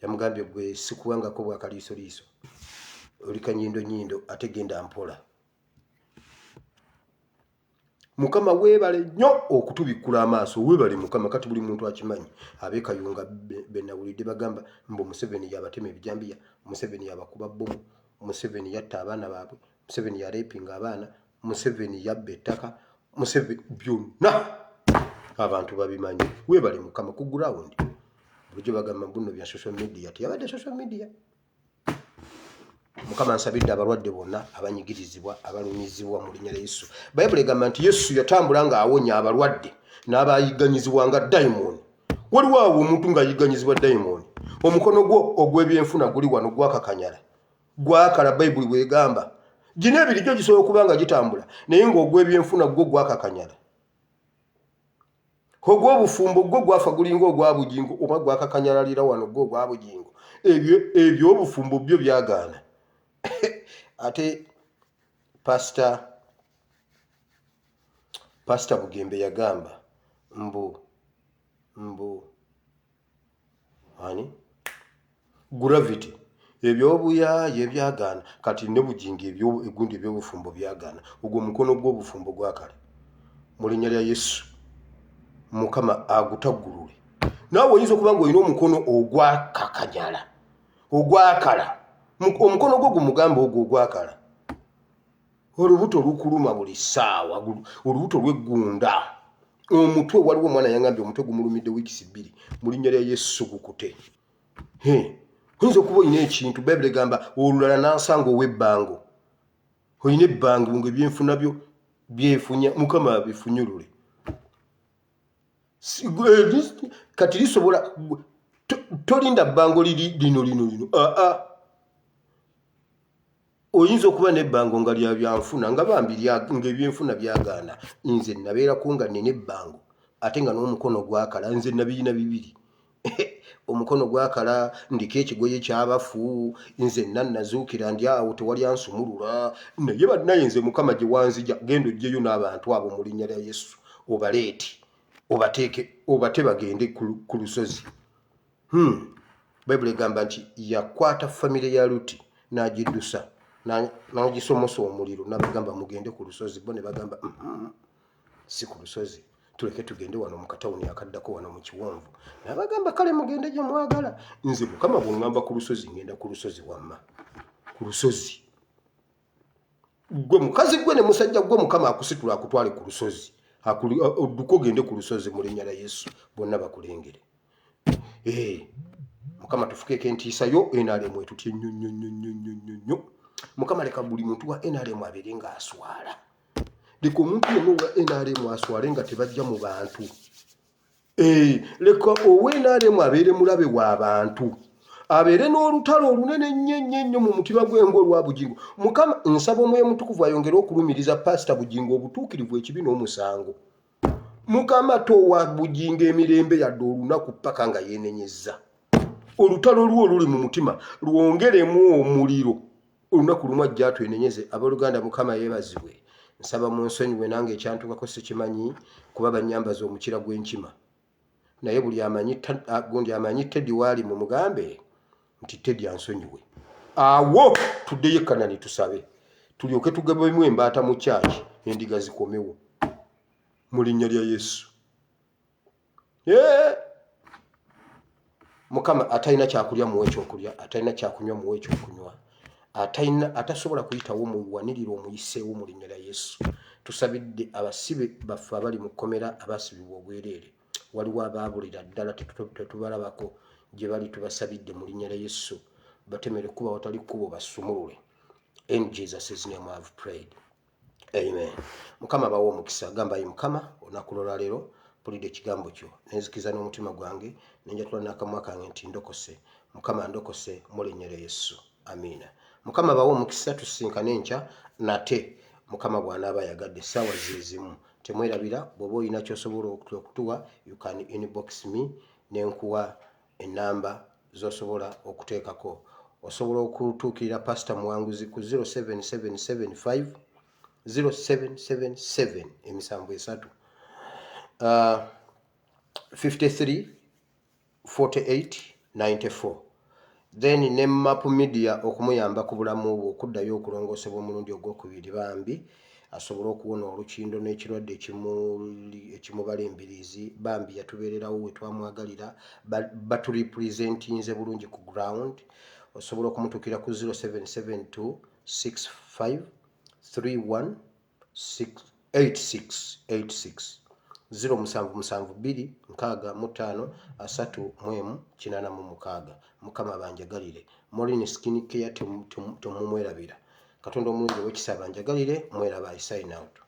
Speaker 1: yamugambye gwe sikuwangako bwakaliisoliiso oli Kanyindo ate genda mpola mukama weebale nnyo okutubikkula amaaso weebale mukama kati buli muntu akimanyi ab'ekayunga benawulidde bagamba mbu Museveni yabatema ebijambiya Museveni yabakuba bbomu Museveni yatta abaana baabwe Museveni yareepinga abaana Museveni yabba ettaka Museveni byonna abantu babimanyi weebale mukama ku ground bulijjo bagamba mbuno bya social media tiyabadde social media mukama nsabidde abalwadde bonna abanyigirizibwa abalumizibwa mu linnya lya Yesu Bayibuli egamba nti Yesu yatambula nga awonya abalwadde n'abayigganyizibwa nga dayimoni waliwo awo omuntu ng'ayigganyizibwa dayimoni omukono gwo ogw'ebyenfuna guli wano gwakakanyala gwakala Bayibuli bwegamba gino ebiri gyo gisobola okuba nga gitambula naye ng'ogw'ebyenfuna gwo gwakakanyala ogw'obufumbo gwo gwafa gulinga ogwa bugingo oba gwakakanyalira wano gwo ogwa bugingo ebyo obufumbo byo byagaana ate pastor Bugembe yagamba mbu gravity ebyobuyaye byagaana kati ne bujinga egundi ebyobufumbo byagaana ogwo mukono gw'obufumbo gwakala mu linnya lya Yesu Mukama agutaggulule. Naawe oyinza okuba ng'olina omukono ogwakakanyala ogwakala omukono gwo gumugamba ogwo ogwakala olubuto lukuluma buli ssaawa olubuto lweggunda omutwe waliwo omwana yangambye omutwe gumulumidde wiikisi 2 mu linnya lya Yesu gukute. Oyinza okuba olina ekintu Bayibuli egamba olulala nansanga ow'ebbango olina ebbango ngo ebyenfuna byo byefunya Mukama abifunyulule. Kati lisobola tolinda bbango lino oyinza okuba n'ebbango nga lya byanfuna nga bambi ng'ebyenfuna byagaana. Nze nabeerako nga nina ebbango ate nga n'omukono gwakala nze nabiyina 2 omukono gwakala ndiko ekigoye ky'abafu nze nazuukira ndi awo tewali ansumulula naye bannaye nze Mukama gye wanzija genda oggyeyo n'abantu abo mu linnya lya Yesu obaleeti obate bagende ku lusozi. Bayibuli egamba nti yakwata famire ya Luti n'agiddusa n'agisomosa omuliro n'abagamba mugende ku lusozi. Bo ne bagamba si ku lusozi tuleke tugende wano mu katawuni akaddako wano mu kiwonvu. N'abagamba kale mugende gye mwagala. Nze Mukama bw'ŋŋamba ku lusozi ngenda ku lusozi wamma ku lusozi. Gwe mukazi gwe ne musajja gwe Mukama akusitula akutwale ku lusozi odduka ogende ku lusozi mu linnya lya Yesu bonna bakulengere. Mukama tufukeeko entiisa yo NRM etutye nnyo. Mukama leka buli muntu wa NRM abeere ng'aswala. Leka omuntu yenna owa NRM aswale nga tebajja mu bantu. Leka owa NRM abeere mulabe w'abantu abeere n'olutalo olunene nnyo mu mutima gwe ng'olwa Bugingo. Mukama nsaba Omwoyo Mutukuvu ayongere okulumiriza Pasita Bugingo obutuukirivu ekibi n'omusango. Mukama towa Bugingo emirembe yadde olunaku paka nga yeenenyezza. Olutalo lwo oluli mu mutima lwongeremu omuliro olunaku lumu ajja atwenenyeze. Abooluganda Mukama yeebazibwe. Nsaba mu nsonyiwe nange ekyantukako sikimanyi kuba bannyambaza omukira gw'enkima. Naye buli gundi amanyi Teddy waali mu mugambe nti Teddy ansonyiwe. Awo tuddeyo e Kanani tusabe tulyoke tugabemu embaata mu kyaki endiga zikomewo mu linnya lya Yesu. Mukama atalina kyakulya muwe ekyokulya, atalina kyakunywa muwe ekyokunywa, atasobola kuyitawo mu wanirira omuyiseewo mu linnya lya Yesu. Tusabidde abasibe baffe abali mu kkomera abasibibwa obwereere. Waliwo abaabulira ddala tetubalabako gye bali tubasabidde mu linnya lya Yesu batemere kuba watali kkubo basumulule. In Jesus' name I have prayed. Amen. Mukama bawo omukisa. Gamba yi Mukama olunaku lwa leero mpulidde ekigambo kyo nenzikiriza n'omutima gwange nenjatula n'akamwa kange nti ndokose. Mukama ndokose mu linnya lya Yesu. Amiina. Mukama bawo omukisa tusisinkane enkya nate Mukama bw'anaaba ayagadde essaawa zizimu. Temwerabira bw'oba olina ky'osobola okutuwa you can inbox me nenkuwa ennamba z'osobola okuteekako. Osobola okutuukirira Pastor Muwanguzi ku 07775 0777 emisanvu 3 53 48 94. Then ne Map Media okumuyamba ku bulamu bwo okuddayo okulongoosebwa omulundi ogwokubiri bambi asobola okuwona olukindo n'ekirwadde ekimubala embiriizi. Bambi yatubeererawo we twamwagalira baturepresentinze bulungi ku ground. Osobola okumutuukira ku 0772 65 31 86 0772 65 3 Mukama banjagalire. Morin Skin Care temumwerabira. Katonda omulungi w'ekisa banjagalire mweraba. I sign out.